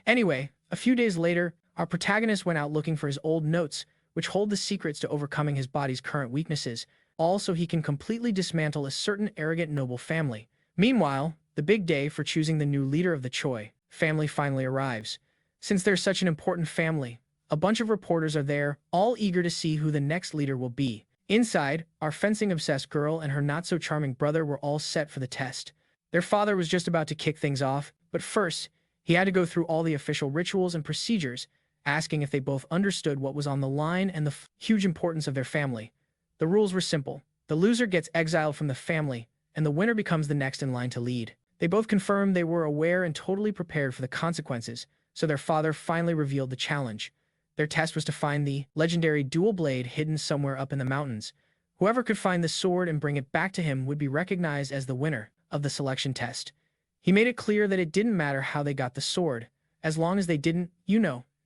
Anyway, a few days later, our protagonist went out looking for his old notes, which hold the secrets to overcoming his body's current weaknesses, all so he can completely dismantle a certain arrogant noble family. Meanwhile, the big day for choosing the new leader of the Choy family finally arrives. Since they're such an important family, a bunch of reporters are there, all eager to see who the next leader will be. Inside, our fencing-obsessed girl and her not-so-charming brother were all set for the test. Their father was just about to kick things off, but first, he had to go through all the official rituals and procedures, asking if they both understood what was on the line and the huge importance of their family. The rules were simple. The loser gets exiled from the family, and the winner becomes the next in line to lead. They both confirmed they were aware and totally prepared for the consequences, so their father finally revealed the challenge. Their test was to find the legendary dual blade hidden somewhere up in the mountains. Whoever could find the sword and bring it back to him would be recognized as the winner of the selection test. He made it clear that it didn't matter how they got the sword, as long as they didn't,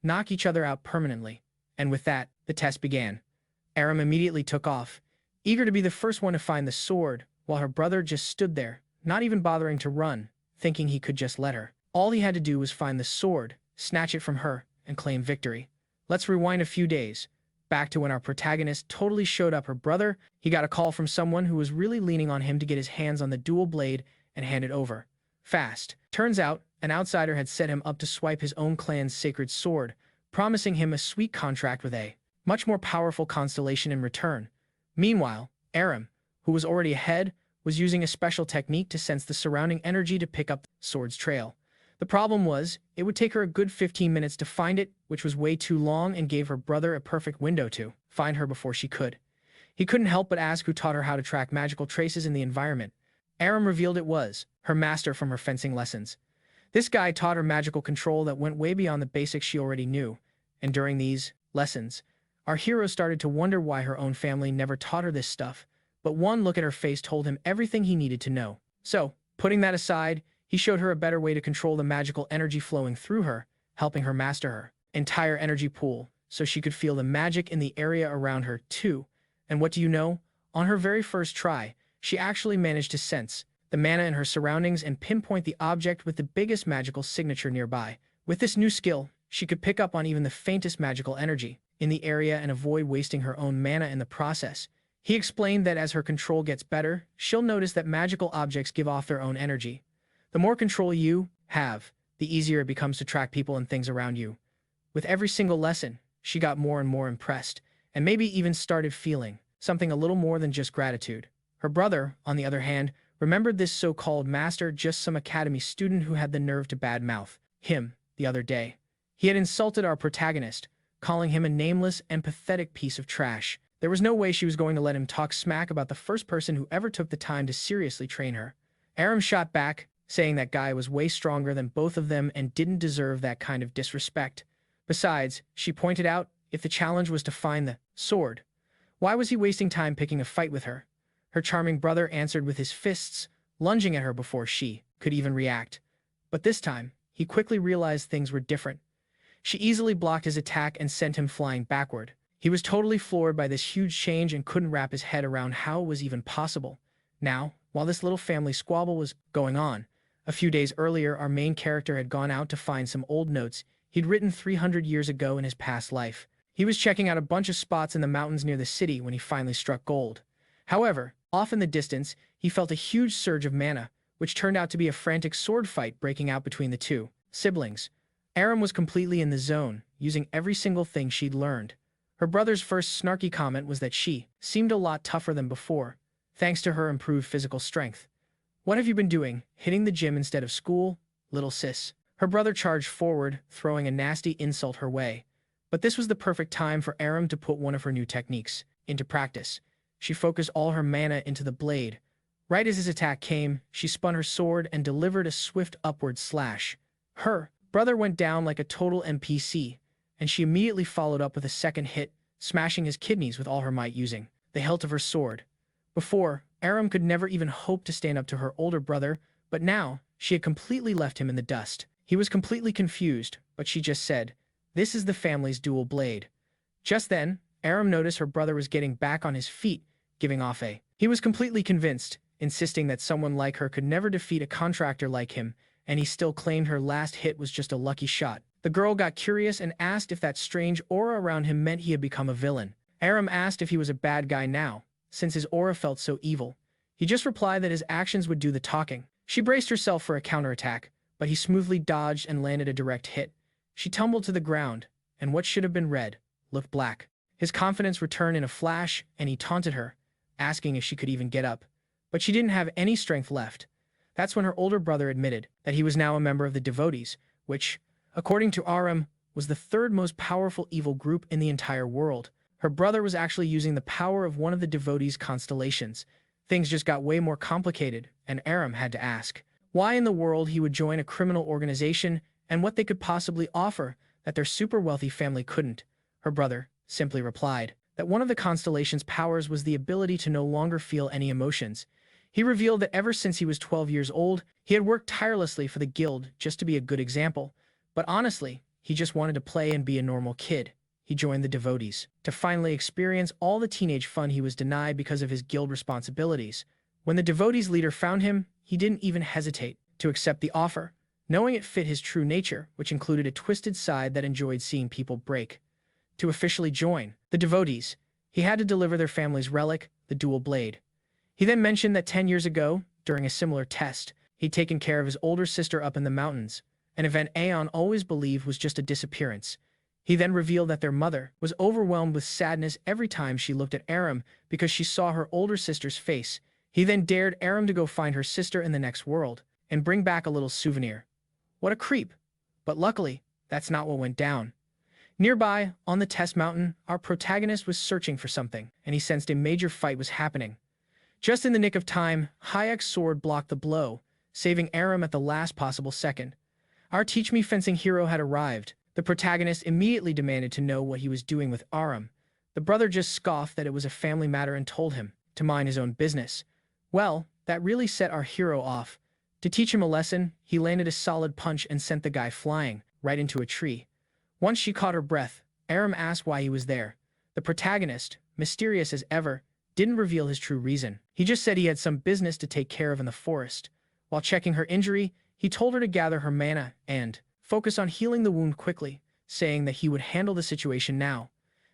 knock each other out permanently. And with that, the test began. Arin immediately took off, eager to be the first one to find the sword, while her brother just stood there, not even bothering to run, thinking he could just let her. All he had to do was find the sword, snatch it from her, and claim victory. Let's rewind a few days, back to when our protagonist totally showed up her brother. He got a call from someone who was really leaning on him to get his hands on the dual blade and hand it over. Fast. Turns out, an outsider had set him up to swipe his own clan's sacred sword, promising him a sweet contract with a much more powerful Constellation in return. Meanwhile, Arin, who was already ahead, was using a special technique to sense the surrounding energy to pick up the sword's trail. The problem was, it would take her a good 15 minutes to find it, which was way too long and gave her brother a perfect window to find her before she could. He couldn't help but ask who taught her how to track magical traces in the environment. Arin revealed it was her master from her fencing lessons. This guy taught her magical control that went way beyond the basics she already knew, and during these lessons, our hero started to wonder why her own family never taught her this stuff, but one look at her face told him everything he needed to know. So, putting that aside, he showed her a better way to control the magical energy flowing through her, helping her master her entire energy pool, so she could feel the magic in the area around her too. And what do you know? On her very first try, she actually managed to sense the mana in her surroundings and pinpoint the object with the biggest magical signature nearby. With this new skill, she could pick up on even the faintest magical energy in the area and avoid wasting her own mana in the process. He explained that as her control gets better, she'll notice that magical objects give off their own energy. The more control you have, the easier it becomes to track people and things around you. With every single lesson, she got more and more impressed, and maybe even started feeling something a little more than just gratitude. Her brother, on the other hand, remembered this so-called master just some academy student who had the nerve to badmouth him the other day. He had insulted our protagonist, calling him a nameless and pathetic piece of trash. There was no way she was going to let him talk smack about the first person who ever took the time to seriously train her. Arin shot back, saying that guy was way stronger than both of them and didn't deserve that kind of disrespect. Besides, she pointed out, if the challenge was to find the sword, why was he wasting time picking a fight with her? Her charming brother answered with his fists, lunging at her before she could even react. But this time, he quickly realized things were different. She easily blocked his attack and sent him flying backward. He was totally floored by this huge change and couldn't wrap his head around how it was even possible. Now, while this little family squabble was going on, a few days earlier our main character had gone out to find some old notes he'd written 300 years ago in his past life. He was checking out a bunch of spots in the mountains near the city when he finally struck gold. However, off in the distance, he felt a huge surge of mana, which turned out to be a frantic sword fight breaking out between the two siblings. Arin was completely in the zone, using every single thing she'd learned. Her brother's first snarky comment was that she seemed a lot tougher than before, thanks to her improved physical strength. "What have you been doing, hitting the gym instead of school, little sis?" Her brother charged forward, throwing a nasty insult her way. But this was the perfect time for Arin to put one of her new techniques into practice. She focused all her mana into the blade. Right as his attack came, she spun her sword and delivered a swift upward slash. Her brother went down like a total NPC, and she immediately followed up with a second hit, smashing his kidneys with all her might using the hilt of her sword. Before, Arin could never even hope to stand up to her older brother, but now she had completely left him in the dust. He was completely confused, but she just said, "This is the family's dual blade." Just then, Arin noticed her brother was getting back on his feet, giving off a. He was completely convinced, insisting that someone like her could never defeat a contractor like him, and he still claimed her last hit was just a lucky shot. The girl got curious and asked if that strange aura around him meant he had become a villain. Aram asked if he was a bad guy now, since his aura felt so evil. He just replied that his actions would do the talking. She braced herself for a counterattack, but he smoothly dodged and landed a direct hit. She tumbled to the ground, and what should have been red looked black. His confidence returned in a flash, and he taunted her, asking if she could even get up. But she didn't have any strength left. That's when her older brother admitted that he was now a member of the Devotees, which, according to Aram, was the third most powerful evil group in the entire world. Her brother was actually using the power of one of the Devotees' constellations. Things just got way more complicated, and Aram had to ask why in the world he would join a criminal organization and what they could possibly offer that their super wealthy family couldn't. Her brother simply replied that one of the constellation's powers was the ability to no longer feel any emotions. He revealed that ever since he was 12 years old, he had worked tirelessly for the guild just to be a good example. But honestly, he just wanted to play and be a normal kid. He joined the Devotees to finally experience all the teenage fun he was denied because of his guild responsibilities. When the Devotees leader found him, he didn't even hesitate to accept the offer, knowing it fit his true nature, which included a twisted side that enjoyed seeing people break. To officially join the Devotees, he had to deliver their family's relic, the dual blade. He then mentioned that 10 years ago, during a similar test, he'd taken care of his older sister up in the mountains, an event Aeon always believed was just a disappearance. He then revealed that their mother was overwhelmed with sadness every time she looked at Aram because she saw her older sister's face. He then dared Aram to go find her sister in the next world and bring back a little souvenir. What a creep! But luckily, that's not what went down. Nearby, on the test mountain, our protagonist was searching for something, and he sensed a major fight was happening. Just in the nick of time, Hayek's sword blocked the blow, saving Aram at the last possible second. Our Teach Me Fencing hero had arrived. The protagonist immediately demanded to know what he was doing with Aram. The brother just scoffed that it was a family matter and told him to mind his own business. Well, that really set our hero off. To teach him a lesson, he landed a solid punch and sent the guy flying right into a tree. Once she caught her breath, Aram asked why he was there. The protagonist, mysterious as ever, didn't reveal his true reason. He just said he had some business to take care of in the forest. While checking her injury, he told her to gather her mana and focus on healing the wound quickly, saying that he would handle the situation now.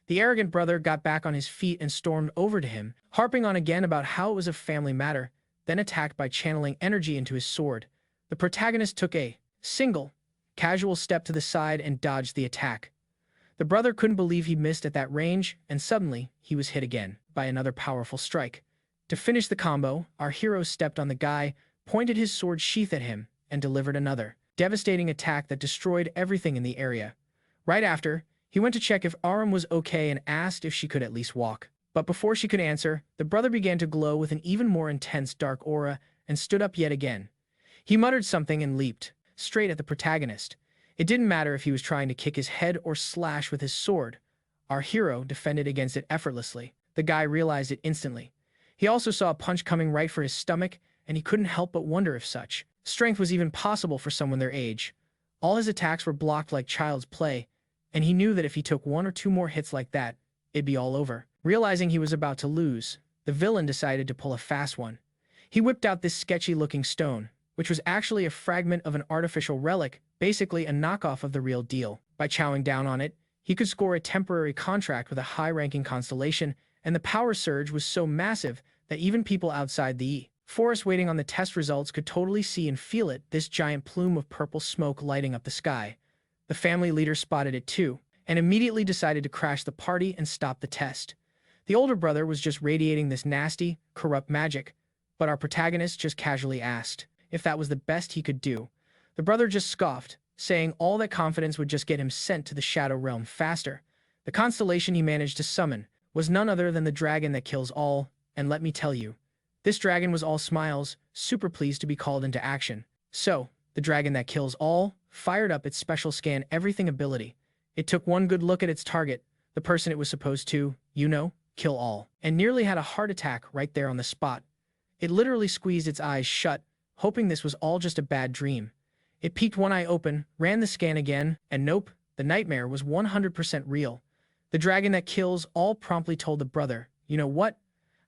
The arrogant brother got back on his feet and stormed over to him, harping on again about how it was a family matter, then attacked by channeling energy into his sword. The protagonist took a single, casual step to the side and dodged the attack. The brother couldn't believe he missed at that range, and suddenly he was hit again by another powerful strike. To finish the combo, our hero stepped on the guy, pointed his sword sheath at him, and delivered another devastating attack that destroyed everything in the area. Right after, he went to check if Aram was okay and asked if she could at least walk. But before she could answer, the brother began to glow with an even more intense dark aura and stood up yet again. He muttered something and leaped straight at the protagonist. It didn't matter if he was trying to kick his head or slash with his sword. Our hero defended against it effortlessly. The guy realized it instantly. He also saw a punch coming right for his stomach, and he couldn't help but wonder if such strength was even possible for someone their age. All his attacks were blocked like child's play, and he knew that if he took one or two more hits like that, it'd be all over. Realizing he was about to lose, the villain decided to pull a fast one. He whipped out this sketchy-looking stone, which was actually a fragment of an artificial relic, basically a knockoff of the real deal. By chowing down on it, he could score a temporary contract with a high-ranking constellation, and the power surge was so massive that even people outside the forest waiting on the test results could totally see and feel it, this giant plume of purple smoke lighting up the sky. The family leader spotted it too, and immediately decided to crash the party and stop the test. The older brother was just radiating this nasty, corrupt magic, but our protagonist just casually asked if that was the best he could do. The brother just scoffed, saying all that confidence would just get him sent to the Shadow Realm faster. The constellation he managed to summon was none other than the dragon that kills all, and let me tell you, this dragon was all smiles, super pleased to be called into action. So, the dragon that kills all fired up its special scan everything ability. It took one good look at its target, the person it was supposed to, kill all, and nearly had a heart attack right there on the spot. It literally squeezed its eyes shut, hoping this was all just a bad dream. It peeked one eye open, ran the scan again, and nope, the nightmare was 100% real. The dragon that kills all promptly told the brother, "You know what?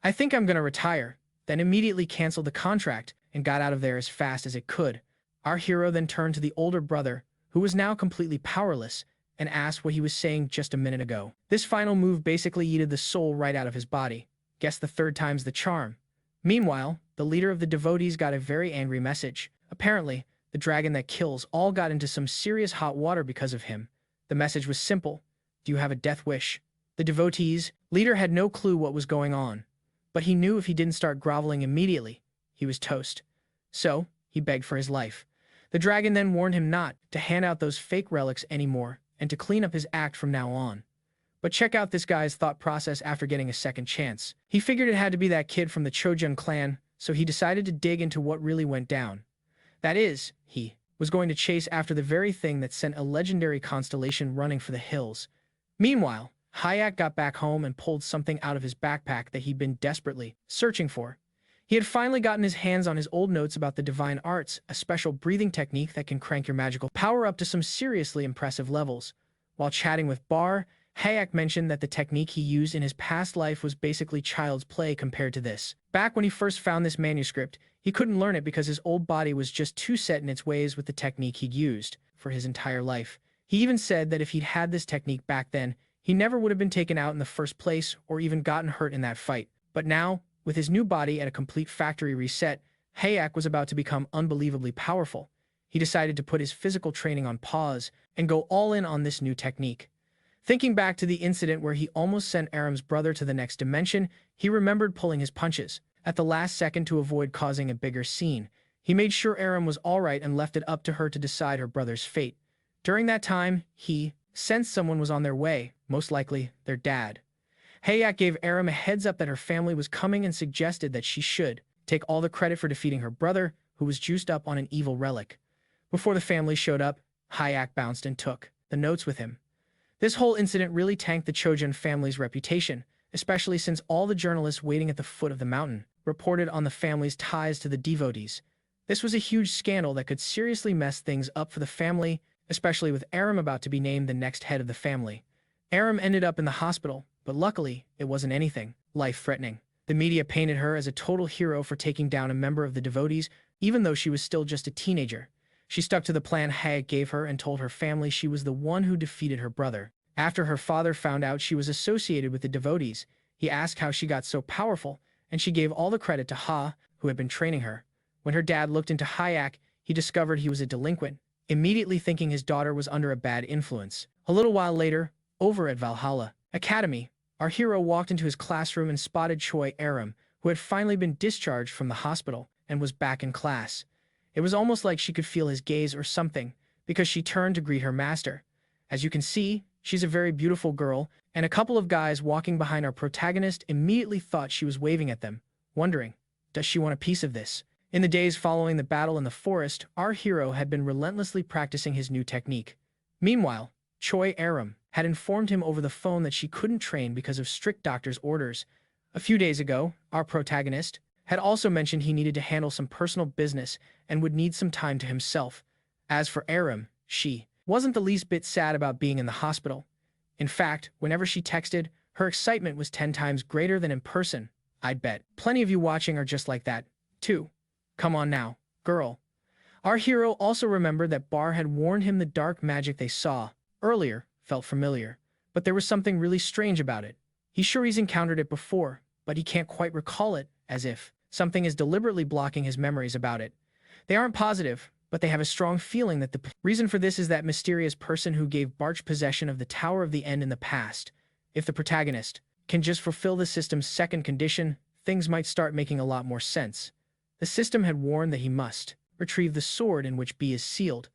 I think I'm gonna retire, then immediately canceled the contract and got out of there as fast as it could. Our hero then turned to the older brother, who was now completely powerless, and asked what he was saying just a minute ago. This final move basically yeeted the soul right out of his body. Guess the third time's the charm. Meanwhile, the leader of the devotees got a very angry message. Apparently, the dragon that kills all got into some serious hot water because of him. The message was simple. Do you have a death wish? The devotees' leader had no clue what was going on, but he knew if he didn't start groveling immediately, he was toast. So, he begged for his life. The dragon then warned him not to hand out those fake relics anymore and to clean up his act from now on. But check out this guy's thought process after getting a second chance. He figured it had to be that kid from the Chojun clan, so he decided to dig into what really went down. That is, he was going to chase after the very thing that sent a legendary constellation running for the hills. Meanwhile, Hayak got back home and pulled something out of his backpack that he'd been desperately searching for. He had finally gotten his hands on his old notes about the divine arts, a special breathing technique that can crank your magical power up to some seriously impressive levels. While chatting with Bar, Hayak mentioned that the technique he used in his past life was basically child's play compared to this. Back when he first found this manuscript, he couldn't learn it because his old body was just too set in its ways with the technique he'd used for his entire life. He even said that if he'd had this technique back then, he never would have been taken out in the first place or even gotten hurt in that fight. But now, with his new body and a complete factory reset, Hayak was about to become unbelievably powerful. He decided to put his physical training on pause and go all in on this new technique. Thinking back to the incident where he almost sent Aram's brother to the next dimension, he remembered pulling his punches at the last second to avoid causing a bigger scene. He made sure Aram was alright and left it up to her to decide her brother's fate. During that time, he sensed someone was on their way, most likely their dad. Hayak gave Aram a heads up that her family was coming and suggested that she should take all the credit for defeating her brother, who was juiced up on an evil relic. Before the family showed up, Hayak bounced and took the notes with him. This whole incident really tanked the Chojun family's reputation, especially since all the journalists waiting at the foot of the mountain reported on the family's ties to the devotees. This was a huge scandal that could seriously mess things up for the family, especially with Aram about to be named the next head of the family. Aram ended up in the hospital, but luckily, it wasn't anything life-threatening. The media painted her as a total hero for taking down a member of the devotees, even though she was still just a teenager. She stuck to the plan Hayak gave her and told her family she was the one who defeated her brother. After her father found out she was associated with the devotees, he asked how she got so powerful, and she gave all the credit to Ha, who had been training her. When her dad looked into Hayak, he discovered he was a delinquent, immediately thinking his daughter was under a bad influence. A little while later, over at Valhalla Academy, our hero walked into his classroom and spotted Choy Arin, who had finally been discharged from the hospital and was back in class. It was almost like she could feel his gaze or something, because she turned to greet her master. As you can see, she's a very beautiful girl, and a couple of guys walking behind our protagonist immediately thought she was waving at them, wondering, does she want a piece of this? In the days following the battle in the forest, our hero had been relentlessly practicing his new technique. Meanwhile, Choy Arin had informed him over the phone that she couldn't train because of strict doctor's orders. A few days ago, our protagonist had also mentioned he needed to handle some personal business and would need some time to himself. As for Arin, she wasn't the least bit sad about being in the hospital. In fact, whenever she texted, her excitement was 10 times greater than in person. I'd bet plenty of you watching are just like that, too. Come on now, girl. Our hero also remembered that Bar had warned him the dark magic they saw earlier felt familiar, but there was something really strange about it. He's sure he's encountered it before, but he can't quite recall it, as if something is deliberately blocking his memories about it. They aren't positive, but they have a strong feeling that the reason for this is that mysterious person who gave Barch possession of the Tower of the End in the past. If the protagonist can just fulfill the system's second condition, things might start making a lot more sense. The system had warned that he must retrieve the sword in which B is sealed.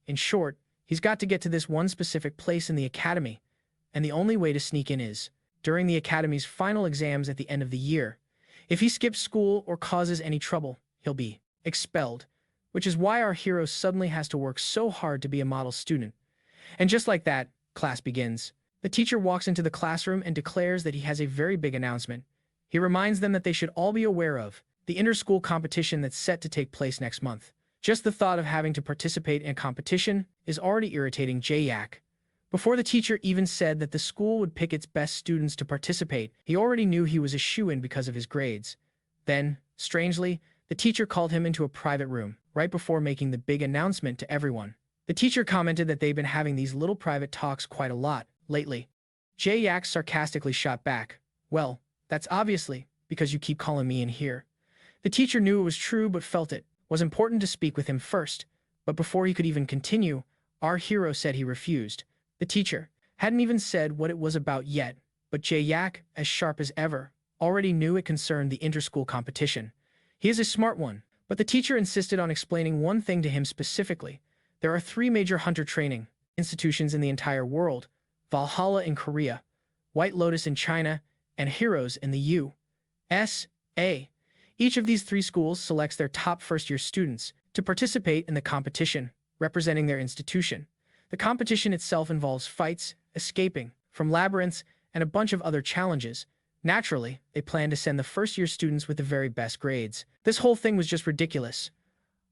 In short, he's got to get to this one specific place in the academy, and the only way to sneak in is during the academy's final exams at the end of the year. If he skips school or causes any trouble, he'll be expelled, which is why our hero suddenly has to work so hard to be a model student. And just like that, class begins. The teacher walks into the classroom and declares that he has a very big announcement. He reminds them that they should all be aware of the inter-school competition that's set to take place next month. Just the thought of having to participate in a competition is already irritating Jayak. Before the teacher even said that the school would pick its best students to participate, he already knew he was a shoo-in because of his grades. Then, strangely, the teacher called him into a private room, right before making the big announcement to everyone. The teacher commented that they'd been having these little private talks quite a lot lately. Jae-yak sarcastically shot back, "Well, that's obviously because you keep calling me in here." The teacher knew it was true but felt it was important to speak with him first. But before he could even continue, our hero said he refused. The teacher hadn't even said what it was about yet, but Jae-yak, as sharp as ever, already knew it concerned the inter-school competition. He is a smart one, but the teacher insisted on explaining one thing to him specifically. There are 3 major hunter training institutions in the entire world: Valhalla in Korea, White Lotus in China, and Heroes in the USA. Each of these 3 schools selects their top first-year students to participate in the competition, representing their institution. The competition itself involves fights, escaping from labyrinths, and a bunch of other challenges. Naturally, they plan to send the first-year students with the very best grades. This whole thing was just ridiculous.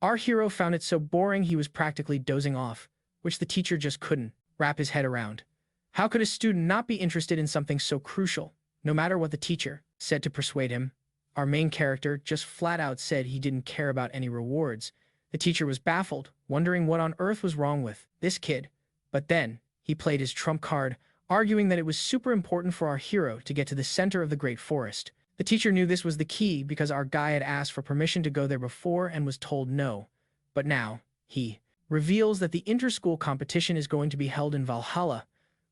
Our hero found it so boring he was practically dozing off, which the teacher just couldn't wrap his head around. How could a student not be interested in something so crucial, no matter what the teacher said to persuade him? Our main character just flat out said he didn't care about any rewards. The teacher was baffled, wondering what on earth was wrong with this kid. But then, he played his trump card, arguing that it was super important for our hero to get to the center of the Great Forest. The teacher knew this was the key because our guy had asked for permission to go there before and was told no. But now, he reveals that the inter-school competition is going to be held in Valhalla,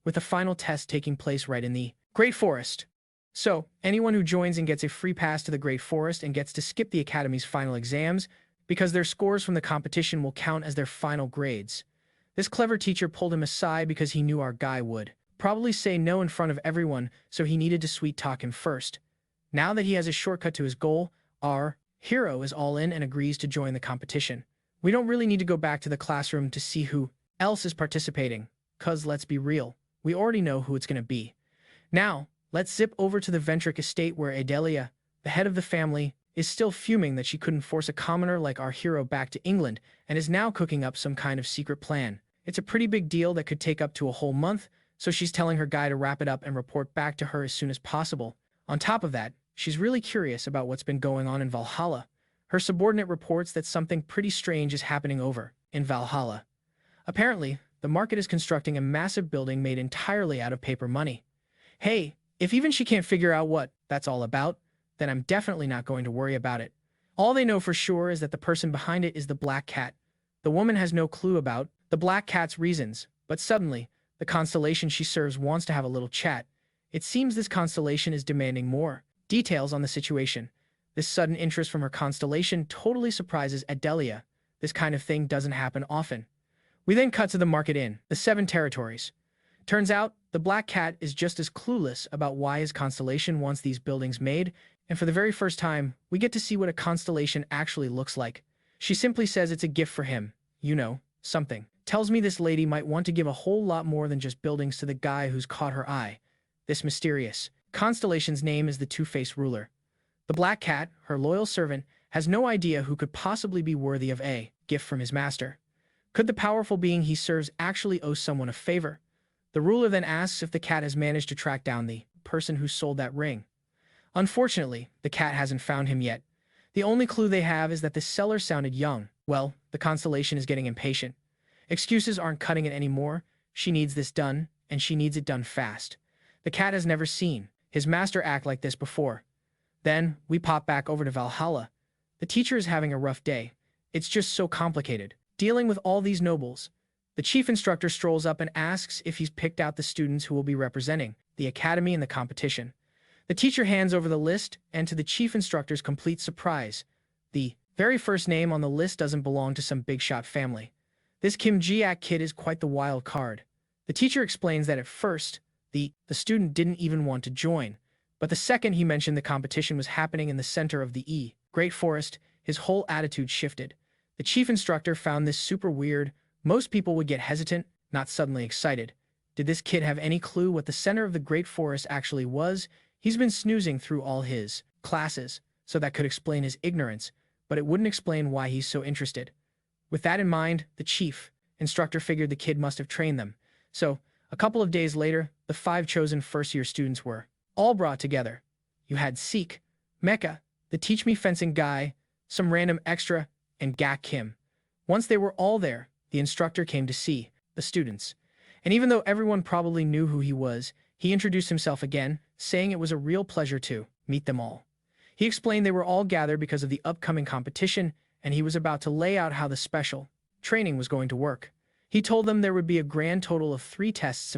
with the final test taking place right in the Great Forest. So, anyone who joins and gets a free pass to the Great Forest and gets to skip the Academy's final exams, because their scores from the competition will count as their final grades. This clever teacher pulled him aside because he knew our guy would probably say no in front of everyone, so he needed to sweet-talk him first. Now that he has a shortcut to his goal, our hero is all in and agrees to join the competition. We don't really need to go back to the classroom to see who else is participating, cause let's be real, we already know who it's going to be. Now, let's zip over to the Ventric estate where Adelia, the head of the family, is still fuming that she couldn't force a commoner like our hero back to England and is now cooking up some kind of secret plan. It's a pretty big deal that could take up to a whole month, so she's telling her guy to wrap it up and report back to her as soon as possible. On top of that, she's really curious about what's been going on in Valhalla. Her subordinate reports that something pretty strange is happening over in Valhalla. Apparently, the market is constructing a massive building made entirely out of paper money. Hey, if even she can't figure out what that's all about, then I'm definitely not going to worry about it. All they know for sure is that the person behind it is the Black Cat. The woman has no clue about the Black Cat's reasons, but suddenly, the constellation she serves wants to have a little chat. It seems this constellation is demanding more details on the situation. This sudden interest from her constellation totally surprises Adelia. This kind of thing doesn't happen often. We then cut to the market inn, the 7 territories. Turns out, the Black Cat is just as clueless about why his constellation wants these buildings made, and for the very first time, we get to see what a constellation actually looks like. She simply says it's a gift for him. You know, something tells me this lady might want to give a whole lot more than just buildings to the guy who's caught her eye. This mysterious constellation's name is the Two-Faced Ruler. The Black Cat, her loyal servant, has no idea who could possibly be worthy of a gift from his master. Could the powerful being he serves actually owe someone a favor? The ruler then asks if the cat has managed to track down the person who sold that ring. Unfortunately, the cat hasn't found him yet. The only clue they have is that the seller sounded young. Well, the constellation is getting impatient. Excuses aren't cutting it anymore. She needs this done, and she needs it done fast. The cat has never seen his master act like this before. Then, we pop back over to Valhalla. The teacher is having a rough day. It's just so complicated, dealing with all these nobles. The chief instructor strolls up and asks if he's picked out the students who will be representing the academy in the competition. The teacher hands over the list, and to the chief instructor's complete surprise, the very first name on the list doesn't belong to some big-shot family. This Kim Ji-ak kid is quite the wild card. The teacher explains that at first, the student didn't even want to join, but the second he mentioned the competition was happening in the center of the Great Forest, his whole attitude shifted. The chief instructor found this super weird. Most people would get hesitant, not suddenly excited. Did this kid have any clue what the center of the Great Forest actually was? He's been snoozing through all his classes, so that could explain his ignorance, but it wouldn't explain why he's so interested. With that in mind, the chief instructor figured the kid must have trained them. So, A couple of days later, the 5 chosen first-year students were all brought together. You had Seek, Mecha, the Teach Me Fencing guy, some random extra, and Gak Kim. Once they were all there, the instructor came to see the students. And even though everyone probably knew who he was, he introduced himself again, saying it was a real pleasure to meet them all. He explained they were all gathered because of the upcoming competition, and he was about to lay out how the special training was going to work. He told them there would be a grand total of 3 tests